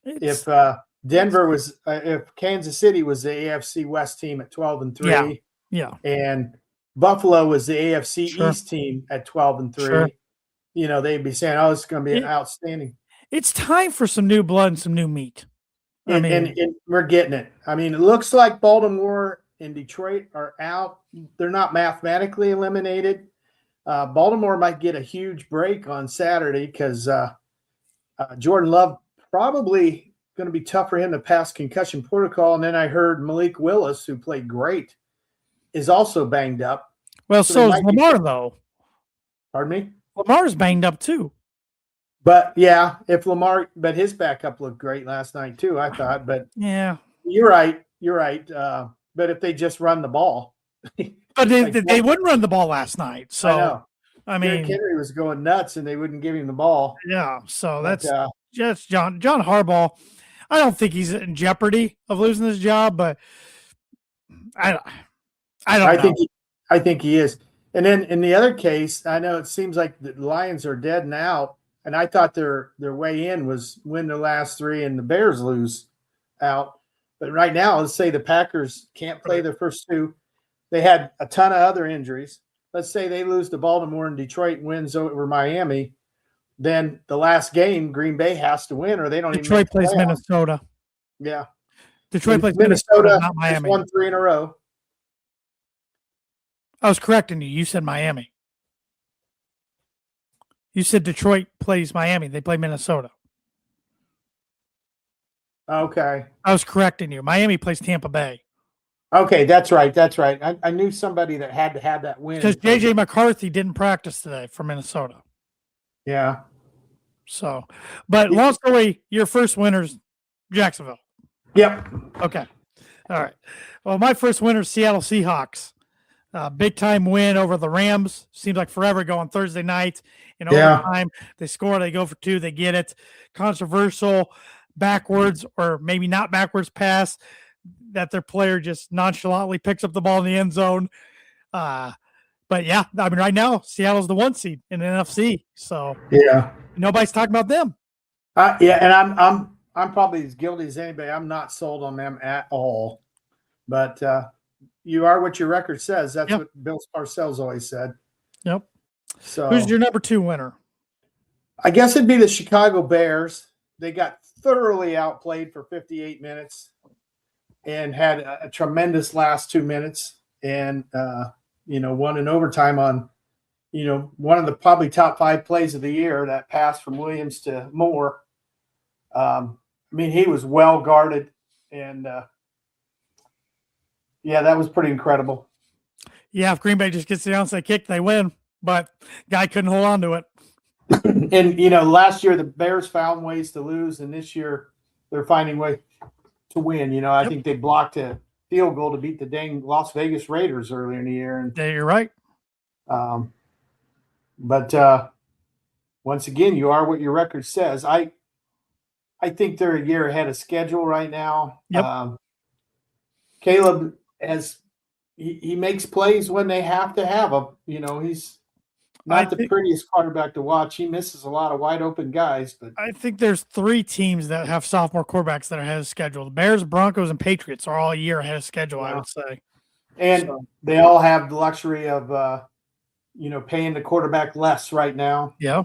S2: if Kansas City was the AFC West team at 12-3, and Buffalo was the AFC East team at 12-3. They'd be saying, "Oh, it's going to be an outstanding."
S1: It's time for some new blood and some new meat.
S2: And we're getting it. I mean, it looks like Baltimore and Detroit are out. They're not mathematically eliminated. Baltimore might get a huge break on Saturday because Jordan Love probably going to be tough for him to pass concussion protocol. And then I heard Malik Willis, who played great, is also banged up.
S1: Well,
S2: So they
S1: so is
S2: might be.
S1: Lamar, though.
S2: Pardon me?
S1: Lamar's banged up, too.
S2: But yeah, if Lamar, but his backup looked great last night too, I thought. But
S1: Yeah.
S2: you're right. You're right. But if they just run the ball,
S1: But they,
S2: like
S1: they wouldn't run the ball last night.
S2: I
S1: So,
S2: know
S1: I
S2: Derrick
S1: mean,
S2: Henry was going nuts, and they wouldn't give him the ball.
S1: yeah. So
S2: But
S1: that's just John Harbaugh. I don't think he's in jeopardy of losing his job, but I don't
S2: I
S1: know.
S2: think I think he is. And then in the other case, I know it seems like the Lions are dead and out, and I thought their way in was win the last three and the Bears lose out. But right now, let's say the Packers can't play their first two. They had a ton of other injuries. Let's say they lose to Baltimore and Detroit wins over Miami. Then the last game, Green Bay has to win, or they don't even
S1: Detroit
S2: make the
S1: plays
S2: playoffs.
S1: Minnesota.
S2: Yeah,
S1: Detroit
S2: and
S1: plays Minnesota, not
S2: has
S1: Miami.
S2: won 3 in a row.
S1: I was correcting you. You said Miami. You said Detroit plays Miami. They play Minnesota.
S2: Okay.
S1: I was correcting you. Miami plays Tampa Bay.
S2: Okay, that's right. That's right. I knew somebody that had to have that win.
S1: Because J.J. McCarthy didn't practice today for Minnesota.
S2: Yeah.
S1: So, but long story, your first winner's Jacksonville.
S2: Yep.
S1: Okay. All right. Well, my first winner is Seattle Seahawks. Big time win over the Rams. Seems like forever ago on Thursday night. In overtime, they score, they go for two, they get it. Controversial backwards or maybe not backwards pass that their player just nonchalantly picks up the ball in the end zone. But yeah, I mean, right now, Seattle's the 1 seed in the NFC. So
S2: yeah,
S1: nobody's talking about them.
S2: Yeah, and I'm probably as guilty as anybody. I'm not sold on them at all. But you are what your record says. That's what Bill Parcells always said.
S1: Yep.
S2: So
S1: who's your number 2 winner?
S2: I guess it'd be the Chicago Bears. They got thoroughly outplayed for 58 minutes and had a tremendous last 2 minutes and won in overtime on one of the probably top 5 plays of the year, that pass from Williams to Moore. I mean, he was well guarded, and that was pretty incredible.
S1: Yeah, if Green Bay just gets the onside kick, they win, but guy couldn't hold on to it.
S2: And last year the Bears found ways to lose, and this year they're finding ways to win. I think they blocked a field goal to beat the dang Las Vegas Raiders earlier in the year. And
S1: yeah, you're right.
S2: But once again, you are what your record says. I think they're a year ahead of schedule right now.
S1: Yep.
S2: Caleb he makes plays when they have to have them. He's not the prettiest quarterback to watch. He misses a lot of wide open guys. But
S1: I think there's 3 teams that have sophomore quarterbacks that are ahead of schedule. The Bears, Broncos, and Patriots are all a year ahead of schedule, I would say.
S2: And they all have the luxury of paying the quarterback less right now.
S1: Yeah.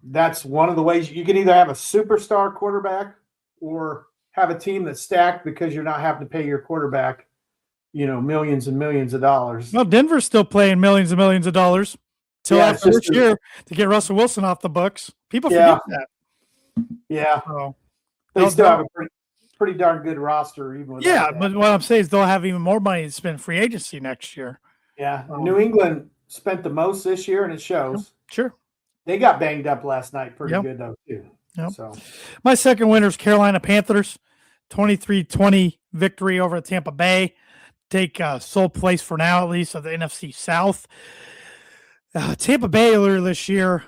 S2: That's one of the ways you can either have a superstar quarterback or have a team that's stacked because you're not having to pay your quarterback, millions and millions of dollars.
S1: Well, Denver's still playing millions and millions of dollars till after this year to get Russell Wilson off the books. People forget that.
S2: Yeah.
S1: So,
S2: they still have a pretty darn good roster. Even with
S1: but what I'm saying is they'll have even more money to spend free agency next year.
S2: Yeah. New England spent the most this year, and it shows.
S1: Sure.
S2: They got banged up last night pretty good, though, too.
S1: Yep.
S2: So
S1: my second winner is Carolina Panthers, 23-20 victory over Tampa Bay. Take sole place for now, at least, of the NFC South. Tampa Bay earlier this year,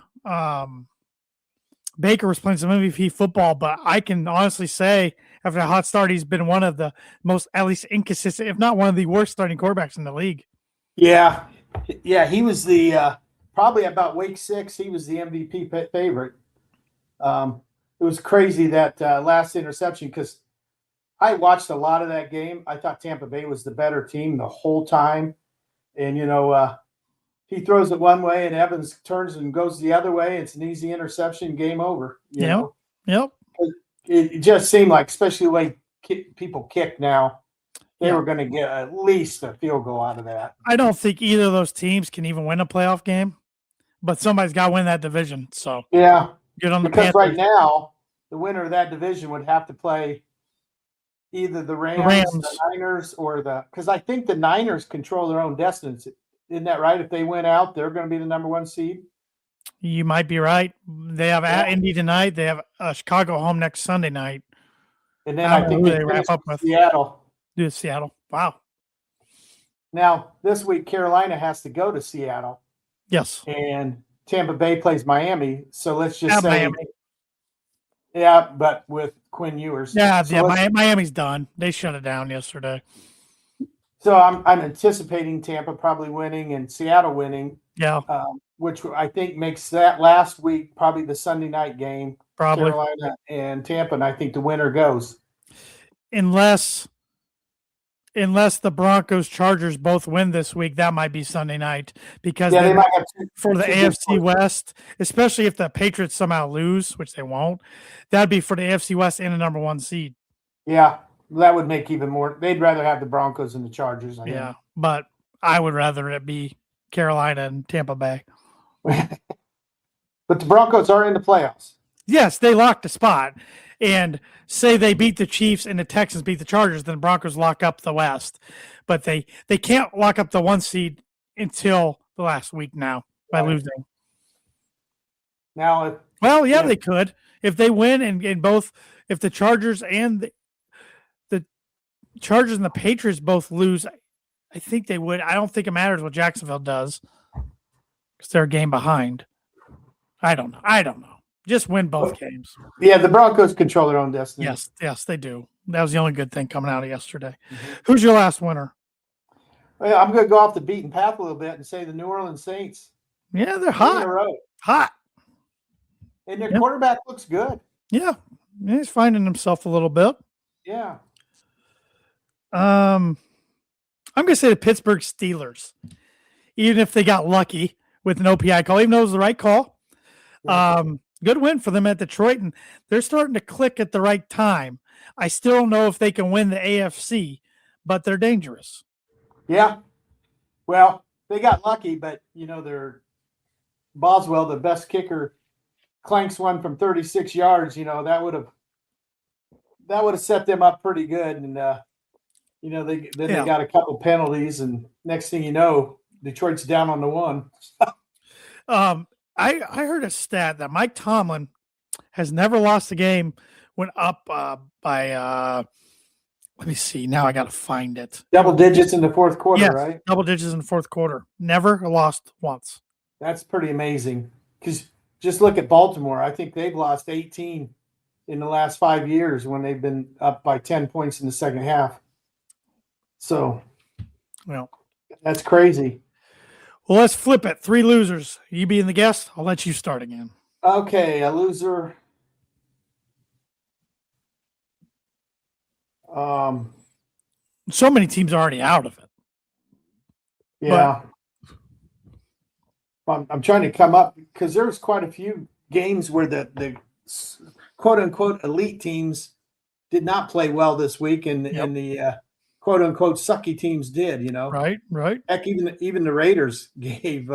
S1: Baker was playing some MVP football, but I can honestly say after a hot start, he's been one of the most, at least inconsistent, if not one of the worst starting quarterbacks in the league.
S2: Yeah. Yeah, he was the probably about week 6, he was the MVP favorite. It was crazy that last interception because I watched a lot of that game. I thought Tampa Bay was the better team the whole time. And, he throws it one way and Evans turns and goes the other way. It's an easy interception, game over. You know?
S1: Yep.
S2: It just seemed like, especially the way people kick now, they were going to get at least a field goal out of that.
S1: I don't think either of those teams can even win a playoff game, but somebody's got to win that division. So
S2: yeah,
S1: good on the
S2: because
S1: Panthers.
S2: right now the winner of that division would have to play either the Rams. The Niners, or because I think the Niners control their own Isn't that right? If they win out, they're going to be the number 1 seed.
S1: You might be right. They have at Indy tonight. They have Chicago home next Sunday night.
S2: And then I think
S1: they wrap up with
S2: Seattle.
S1: Do Seattle. Wow.
S2: Now, this week, Carolina has to go to Seattle.
S1: Yes.
S2: And Tampa Bay plays Miami. So let's just say
S1: Miami.
S2: Yeah, but with Quinn Ewers.
S1: Yeah,
S2: so
S1: Miami's done. They shut it down yesterday.
S2: So I'm anticipating Tampa probably winning and Seattle winning.
S1: Yeah.
S2: Which I think makes that last week probably the Sunday night game.
S1: Probably.
S2: Carolina and Tampa, and I think the winner goes.
S1: Unless the Broncos Chargers both win this week, that might be Sunday night because
S2: they might have
S1: for the AFC West, especially if the Patriots somehow lose, which they won't, that'd be for the AFC West and the number 1 seed.
S2: Yeah, that would make even more. They'd rather have the Broncos than the Chargers. I think.
S1: But I would rather it be Carolina and Tampa Bay.
S2: But the Broncos are in the playoffs.
S1: Yes, they locked a spot. And say they beat the Chiefs and the Texans beat the Chargers, then the Broncos lock up the West. But they can't lock up the 1 seed until the last week now by losing.
S2: Now,
S1: they could. If they win and both, if the Chargers and the Chargers and the Patriots both lose, I think they would. I don't think it matters what Jacksonville does because they're a game behind. I don't know. Just win both games.
S2: Yeah, the Broncos control their own destiny.
S1: Yes, they do. That was the only good thing coming out of yesterday. Mm-hmm. Who's your last winner?
S2: Well, I'm going to go off the beaten path a little bit and say the New Orleans Saints.
S1: Yeah, they're hot. Hot.
S2: And their quarterback looks good.
S1: Yeah, he's finding himself a little bit.
S2: Yeah.
S1: I'm going to say the Pittsburgh Steelers, even if they got lucky with an OPI call, even though it was the right call. Good win for them at Detroit, and they're starting to click at the right time. I still don't know if they can win the AFC, but they're dangerous.
S2: Yeah. Well, they got lucky, but, they're Boswell, the best kicker, clanks one from 36 yards. That would have set them up pretty good. And, they got a couple penalties, and next thing you know, Detroit's down on the 1.
S1: I heard a stat that Mike Tomlin has never lost a game when up by let me see. Now I got to find it.
S2: Double digits in the fourth quarter, right?
S1: Double digits in the fourth quarter. Never lost once.
S2: That's pretty amazing because just look at Baltimore. I think they've lost 18 in the last 5 years when they've been up by 10 points in the second half. So, that's crazy.
S1: Well, let's flip it. 3 losers. You being the guest, I'll let you start again.
S2: Okay, a loser.
S1: So many teams are already out of it.
S2: Yeah. I'm trying to come up because there's quite a few games where the quote-unquote elite teams did not play well this week, and the quote-unquote sucky teams did,
S1: Right.
S2: Heck, even the Raiders gave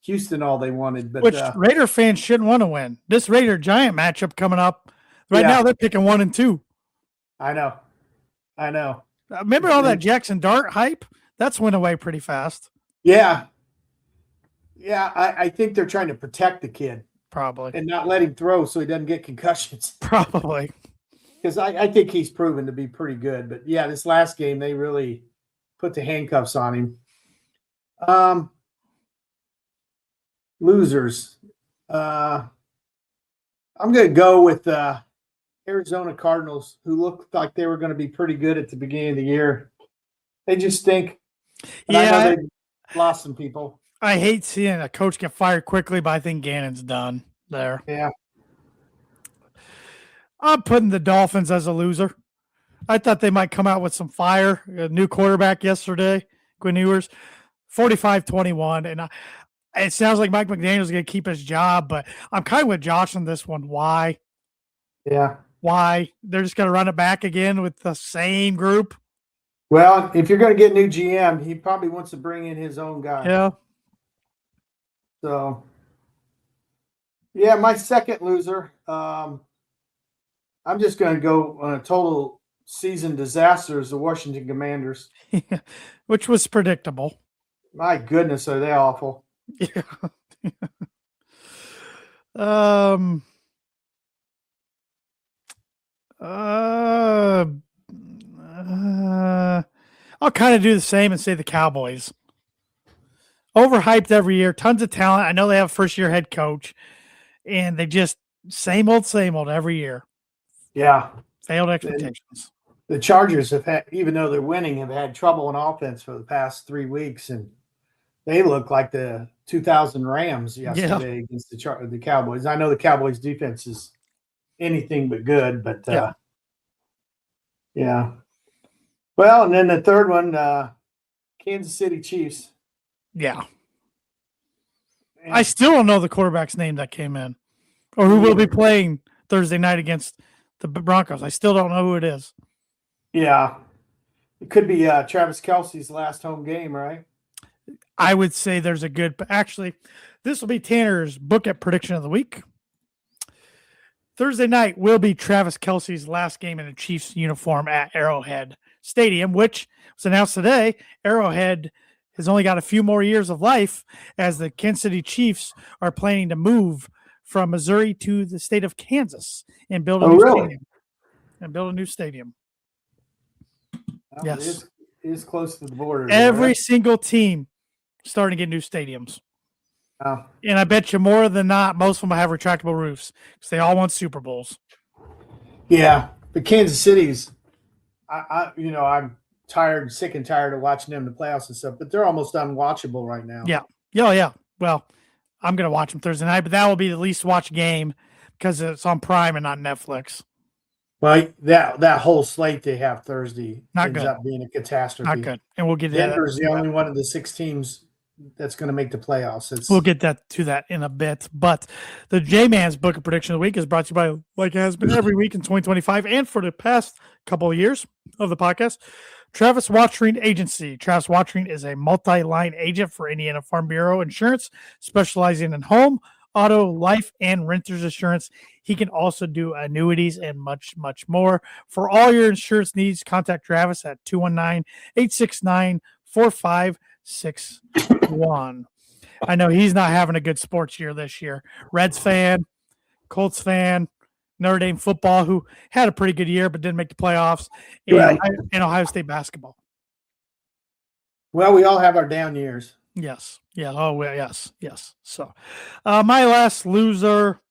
S2: Houston all they wanted. But
S1: which Raider fans shouldn't want to win. This Raider-Giant matchup coming up, now they're picking 1 and 2.
S2: I know.
S1: Remember all that Jackson Dart hype? That's went away pretty fast.
S2: Yeah. Yeah, I think they're trying to protect the kid.
S1: Probably.
S2: And not let him throw so he doesn't get concussions.
S1: Probably.
S2: Because I think he's proven to be pretty good. But, yeah, this last game, they really put the handcuffs on him. Losers. I'm going to go with Arizona Cardinals, who looked like they were going to be pretty good at the beginning of the year. They just stink. And I know they lost some people.
S1: I hate seeing a coach get fired quickly, but I think Gannon's done there.
S2: Yeah.
S1: I'm putting the Dolphins as a loser. I thought they might come out with some fire. A new quarterback yesterday, Quinn Ewers, 45-21. And it sounds like Mike McDaniel's going to keep his job, but I'm kind of with Josh on this one. Why?
S2: Yeah.
S1: Why? They're just going to run it back again with the same group?
S2: Well, if you're going to get a new GM, he probably wants to bring in his own guy.
S1: Yeah.
S2: So, yeah, my second loser, I'm just going to go on a total season disaster is the Washington Commanders.
S1: Which was predictable.
S2: My goodness, are they awful?
S1: Yeah. um. Uh, I'll kind of do the same and say the Cowboys. Overhyped every year, tons of talent. I know they have a first-year head coach, and they just same old every year.
S2: Yeah.
S1: Failed expectations.
S2: The Chargers have had, even though they're winning, have had trouble on offense for the past 3 weeks, and they look like the 2000 Rams yesterday against the Cowboys. I know the Cowboys defense is anything but good, but yeah. Well, and then the third one, Kansas City Chiefs.
S1: Yeah.
S2: Man,
S1: I still don't know the quarterback's name that came in or who will be playing Thursday night against the Broncos. I still don't know who it is.
S2: Yeah. It could be Travis Kelce's last home game, right?
S1: I would say there's a good, actually, this will be Tanner's book at prediction of the week. Thursday night will be Travis Kelce's last game in a Chiefs uniform at Arrowhead Stadium, which was announced today. Arrowhead has only got a few more years of life as the Kansas City Chiefs are planning to move from Missouri to the state of Kansas and build a new stadium. And build a new stadium.
S2: Well,
S1: Yes.
S2: It is close to the border.
S1: Every single team starting to get new stadiums.
S2: Oh.
S1: And I bet you more than not, most of them have retractable roofs because they all want Super Bowls.
S2: Yeah, but Kansas City's, I'm sick and tired of watching them in the playoffs and stuff, but they're almost unwatchable right now.
S1: Yeah. Yeah. Well, I'm going to watch them Thursday night, but that will be the least watched game because it's on Prime and not Netflix.
S2: Well, that whole slate they have Thursday ends up being a catastrophe.
S1: Not good. And we'll get
S2: Denver's the only one of the 6 teams that's going to make the playoffs.
S1: We'll get to that in a bit. But the J-Man's Book of Prediction of the Week is brought to you by, like it has been every week in 2025 and for the past couple of years of the podcast, Travis Watering Agency. Travis Watering is a multi-line agent for Indiana Farm Bureau Insurance, specializing in home, auto, life, and renters insurance. He can also do annuities and much, much more. For all your insurance needs, contact Travis at 219-869-4561. I know he's not having a good sports year this year. Reds fan, Colts fan, Notre Dame football, who had a pretty good year but didn't make the playoffs, and Ohio State basketball.
S2: Well, we all have our down years.
S1: Yes. Yeah. Oh, well, yes. So, my last loser,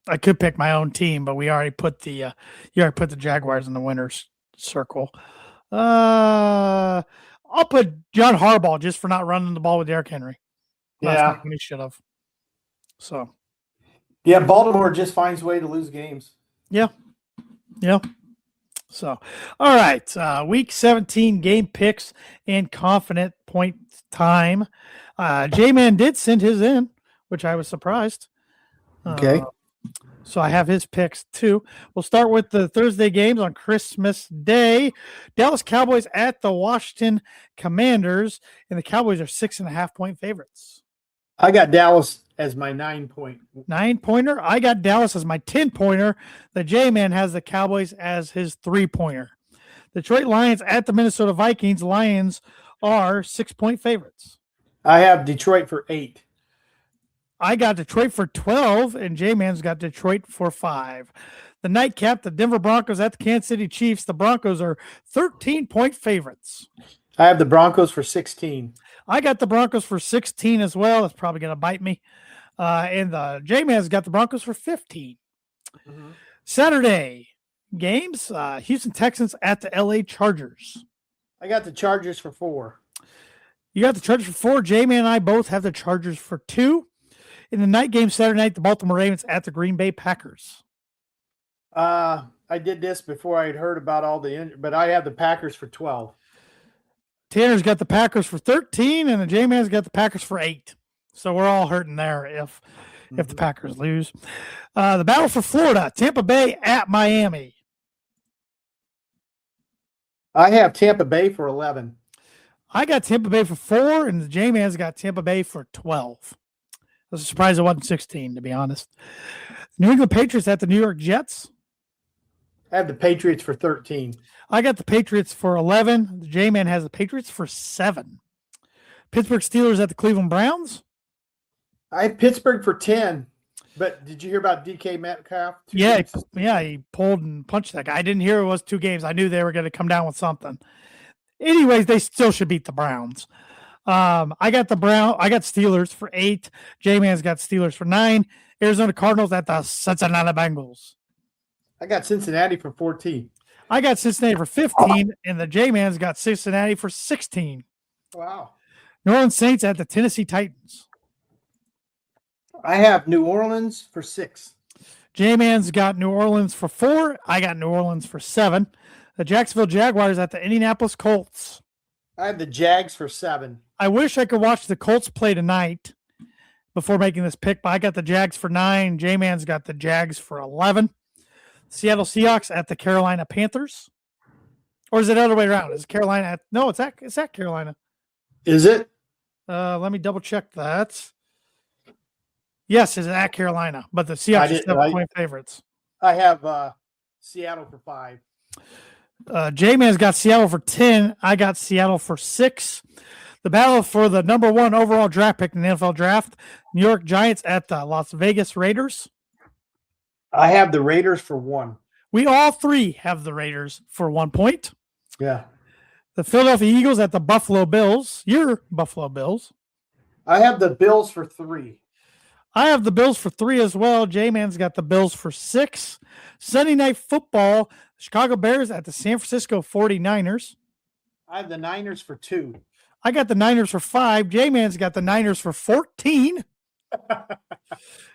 S1: I could pick my own team, but we already put the Jaguars in the winners circle. I'll put John Harbaugh just for not running the ball with Derrick Henry.
S2: Yeah,
S1: he should have. So,
S2: yeah, Baltimore just finds a way to lose games.
S1: Yeah. So, all right, week 17 game picks and confident point time. J-Man did send his in, which I was surprised.
S2: Okay.
S1: So I have his picks too. We'll start with the Thursday games on Christmas Day. Dallas Cowboys at the Washington Commanders, and the Cowboys are 6.5-point favorites.
S2: I got Dallas as my 9-point.
S1: 9-pointer. I got Dallas as my 10-pointer. The J-Man has the Cowboys as his 3-pointer. Detroit Lions at the Minnesota Vikings. Lions are 6-point favorites.
S2: I have Detroit for 8.
S1: I got Detroit for 12, and J-Man's got Detroit for 5. The nightcap, the Denver Broncos at the Kansas City Chiefs. The Broncos are 13-point favorites.
S2: I have the Broncos for 16.
S1: I got the Broncos for 16 as well. That's probably going to bite me. And the J-Man's got the Broncos for 15. Mm-hmm. Saturday games, Houston Texans at the LA Chargers.
S2: I got the Chargers for 4.
S1: You got the Chargers for 4. J-Man and I both have the Chargers for 2. In the night game Saturday night, the Baltimore Ravens at the Green Bay Packers.
S2: I did this before I had heard about all but I have the Packers for 12.
S1: Tanner's got the Packers for 13, and the J-Man's got the Packers for 8. So we're all hurting there if the Packers lose. The battle for Florida, Tampa Bay at Miami.
S2: I have Tampa Bay for 11.
S1: I got Tampa Bay for 4, and the J-Man's got Tampa Bay for 12. I was surprised it wasn't 16, to be honest. New England Patriots at the New York Jets.
S2: I have the Patriots for 13.
S1: I got the Patriots for 11. The J-Man has the Patriots for 7. Pittsburgh Steelers at the Cleveland Browns.
S2: I have Pittsburgh for 10. But did you hear about DK Metcalf?
S1: Yeah, he pulled and punched that guy. I didn't hear it was 2 games. I knew they were going to come down with something. Anyways, they still should beat the Browns. I got Steelers for 8. J-Man's got Steelers for 9. Arizona Cardinals at the Cincinnati Bengals.
S2: I got Cincinnati for 14.
S1: I got Cincinnati for 15, and the J-Man's got Cincinnati for 16.
S2: Wow.
S1: New Orleans Saints at the Tennessee Titans.
S2: I have New Orleans for 6.
S1: J-Man's got New Orleans for 4. I got New Orleans for 7. The Jacksonville Jaguars at the Indianapolis Colts.
S2: I have the Jags for 7.
S1: I wish I could watch the Colts play tonight before making this pick, but I got the Jags for 9. J-Man's got the Jags for 11. Seattle Seahawks at the Carolina Panthers. Or is it the other way around? Is Carolina at – no, it's at Carolina.
S2: Is it?
S1: Let me double check that. Yes, it's at Carolina, but the Seahawks are 7-point favorites.
S2: I have Seattle for 5.
S1: J-Man's got Seattle for 10. I got Seattle for 6. The battle for the number 1 overall draft pick in the NFL draft, New York Giants at the Las Vegas Raiders.
S2: I have the Raiders for 1.
S1: We all 3 have the Raiders for 1 point.
S2: Yeah.
S1: The Philadelphia Eagles at the Buffalo Bills. Your Buffalo Bills.
S2: I have the Bills for 3.
S1: I have the Bills for 3 as well. J-Man's got the Bills for 6. Sunday Night Football, Chicago Bears at the San Francisco 49ers.
S2: I have the Niners for 2.
S1: I got the Niners for 5. J-Man's got the Niners for 14.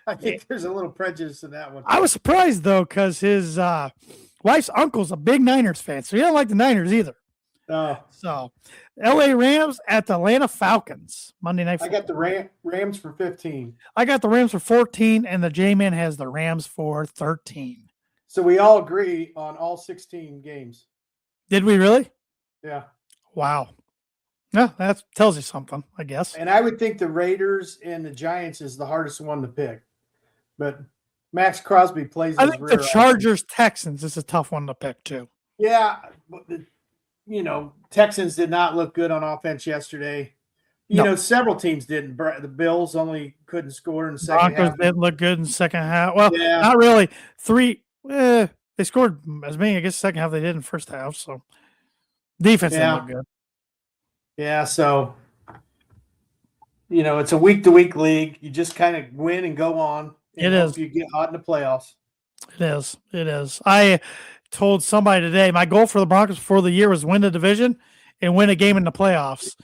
S2: I think there's a little prejudice in that one.
S1: I was surprised, though, because his wife's uncle's a big Niners fan, so he don't like the Niners either. So, L.A. Rams at the Atlanta Falcons, Monday Night Football.
S2: I got the Rams for 15.
S1: I got the Rams for 14, and the J-Man has the Rams for 13.
S2: So we all agree on all 16 games.
S1: Did we really?
S2: Yeah.
S1: Wow. Yeah, that tells you something, I guess.
S2: And I would think the Raiders and the Giants is the hardest one to pick. But Max Crosby plays
S1: I think the Chargers-Texans is a tough one to pick, too.
S2: Yeah. Texans did not look good on offense yesterday. Several teams didn't. The Bills only couldn't score in the second half.
S1: Broncos didn't look good in the second half. Well, not really. 3 they scored as many, I guess, second half they did in the first half. So defense didn't look good.
S2: Yeah, so it's a week-to-week league. You just kind of win and go on.
S1: It is.
S2: You get hot in the playoffs.
S1: It is. I told somebody today my goal for the Broncos before the year was win the division and win a game in the playoffs.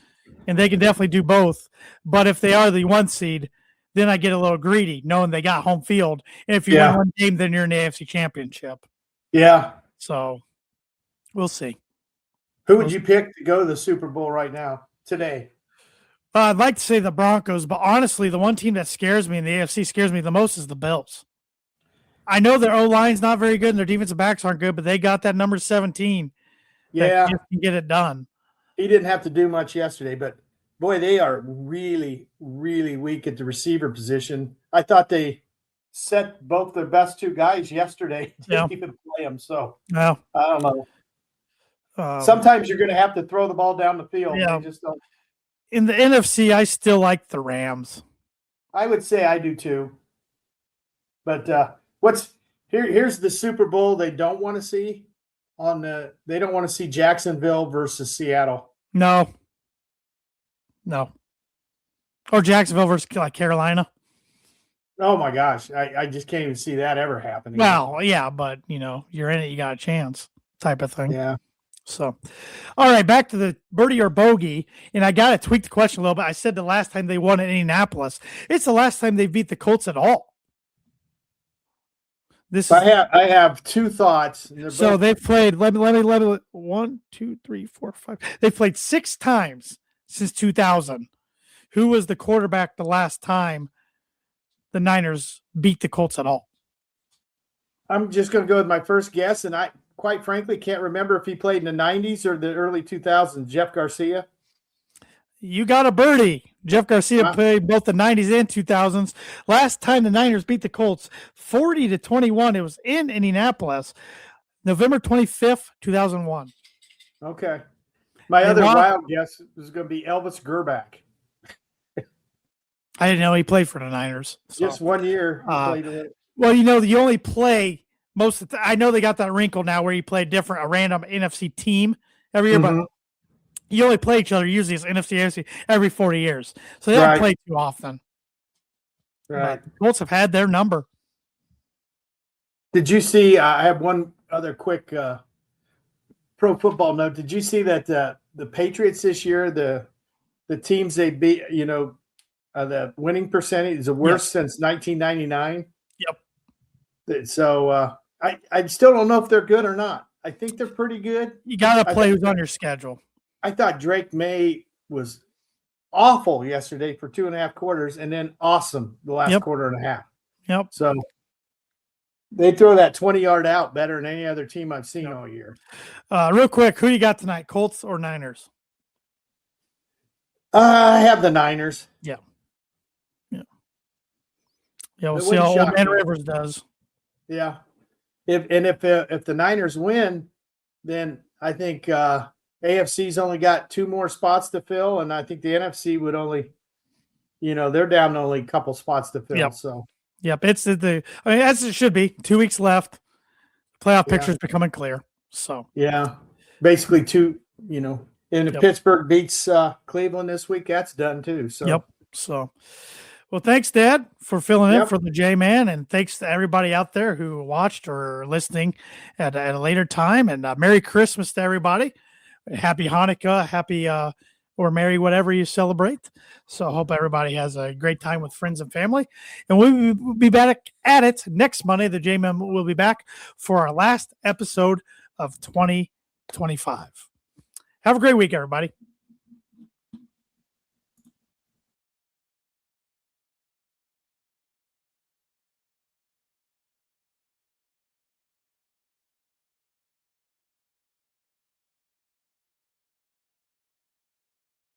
S1: And they can definitely do both. But if they are the 1 seed, then I get a little greedy knowing they got home field. And if you win one game, then you're in the AFC Championship.
S2: Yeah.
S1: So we'll see.
S2: Who would you pick to go to the Super Bowl right now, today?
S1: I'd like to say the Broncos, but honestly, the one team that scares me in the AFC scares me the most is the Bills. I know their O-line's not very good and their defensive backs aren't good, but they got that number 17.
S2: Yeah.
S1: That can get it done.
S2: He didn't have to do much yesterday, but, boy, they are really, really weak at the receiver position. I thought they set both their best 2 guys yesterday. Didn't even play them, so I don't know. Sometimes you're going to have to throw the ball down the field.
S1: Yeah.
S2: They just don't.
S1: In the NFC, I still like the Rams.
S2: I would say I do too. But here's the Super Bowl they don't want to see. They don't want to see Jacksonville versus Seattle.
S1: No. Or Jacksonville versus Carolina.
S2: Oh my gosh, I just can't even see that ever happening.
S1: Well, yeah, but you're in it, you got a chance, type of thing.
S2: Yeah.
S1: So, all right, back to the birdie or bogey, and I got to tweak the question a little bit. I said the last time they won in Indianapolis, it's the last time they beat the Colts at all.
S2: I have 2 thoughts.
S1: So they've played. Let me. 1, 2, 3, 4, 5. They've played 6 times since 2000. Who was the quarterback the last time the Niners beat the Colts at all?
S2: I'm just going to go with my first guess, and I quite frankly can't remember if he played in the 90s or the early 2000s. Jeff Garcia.
S1: You got a birdie. Jeff Garcia played both the 90s and 2000s. Last time the Niners beat the Colts, 40-21. It was in Indianapolis. November 25th, 2001.
S2: Okay. My
S1: And
S2: other
S1: Ron-
S2: wild guess was going to be Elvis Gerback.
S1: I didn't know he played for the Niners. So.
S2: Just 1 year he played with it.
S1: Well, you only play most of the I know they got that wrinkle now where you play a random NFC team every year, but you only play each other usually as NFC every 40 years. So they don't play too often.
S2: Right.
S1: But the Colts have had their number.
S2: Did you see? I have one other quick pro football note. Did you see that the Patriots this year, the teams they beat, the winning percentage is the worst since 1999?
S1: Yep.
S2: So I still don't know if they're good or not. I think they're pretty good.
S1: You got to play who's on your schedule.
S2: I thought Drake May was awful yesterday for 2.5 quarters, and then awesome the last quarter and a half.
S1: Yep.
S2: So they throw that 20-yard out better than any other team I've seen all year.
S1: Real quick, who you got tonight, Colts or Niners?
S2: I have the Niners.
S1: Yeah. We'll see how Old Man Rivers does.
S2: Yeah. If the Niners win, then I think AFC's only got 2 more spots to fill, and I think the NFC would only, they're down to only a couple spots to fill.
S1: Yep.
S2: So.
S1: Yep, it's as it should be. 2 weeks left. Playoff picture is becoming clear. So
S2: basically 2. And if Pittsburgh beats Cleveland this week, that's done too. So
S1: So, well, thanks, Dad, for filling in for the J-Man, and thanks to everybody out there who watched or listening at a later time. And Merry Christmas to everybody. Happy Hanukkah. Happy or Merry whatever you celebrate. So I hope everybody has a great time with friends and family. And we'll be back at it next Monday. The J-Man will be back for our last episode of 2025. Have a great week, everybody.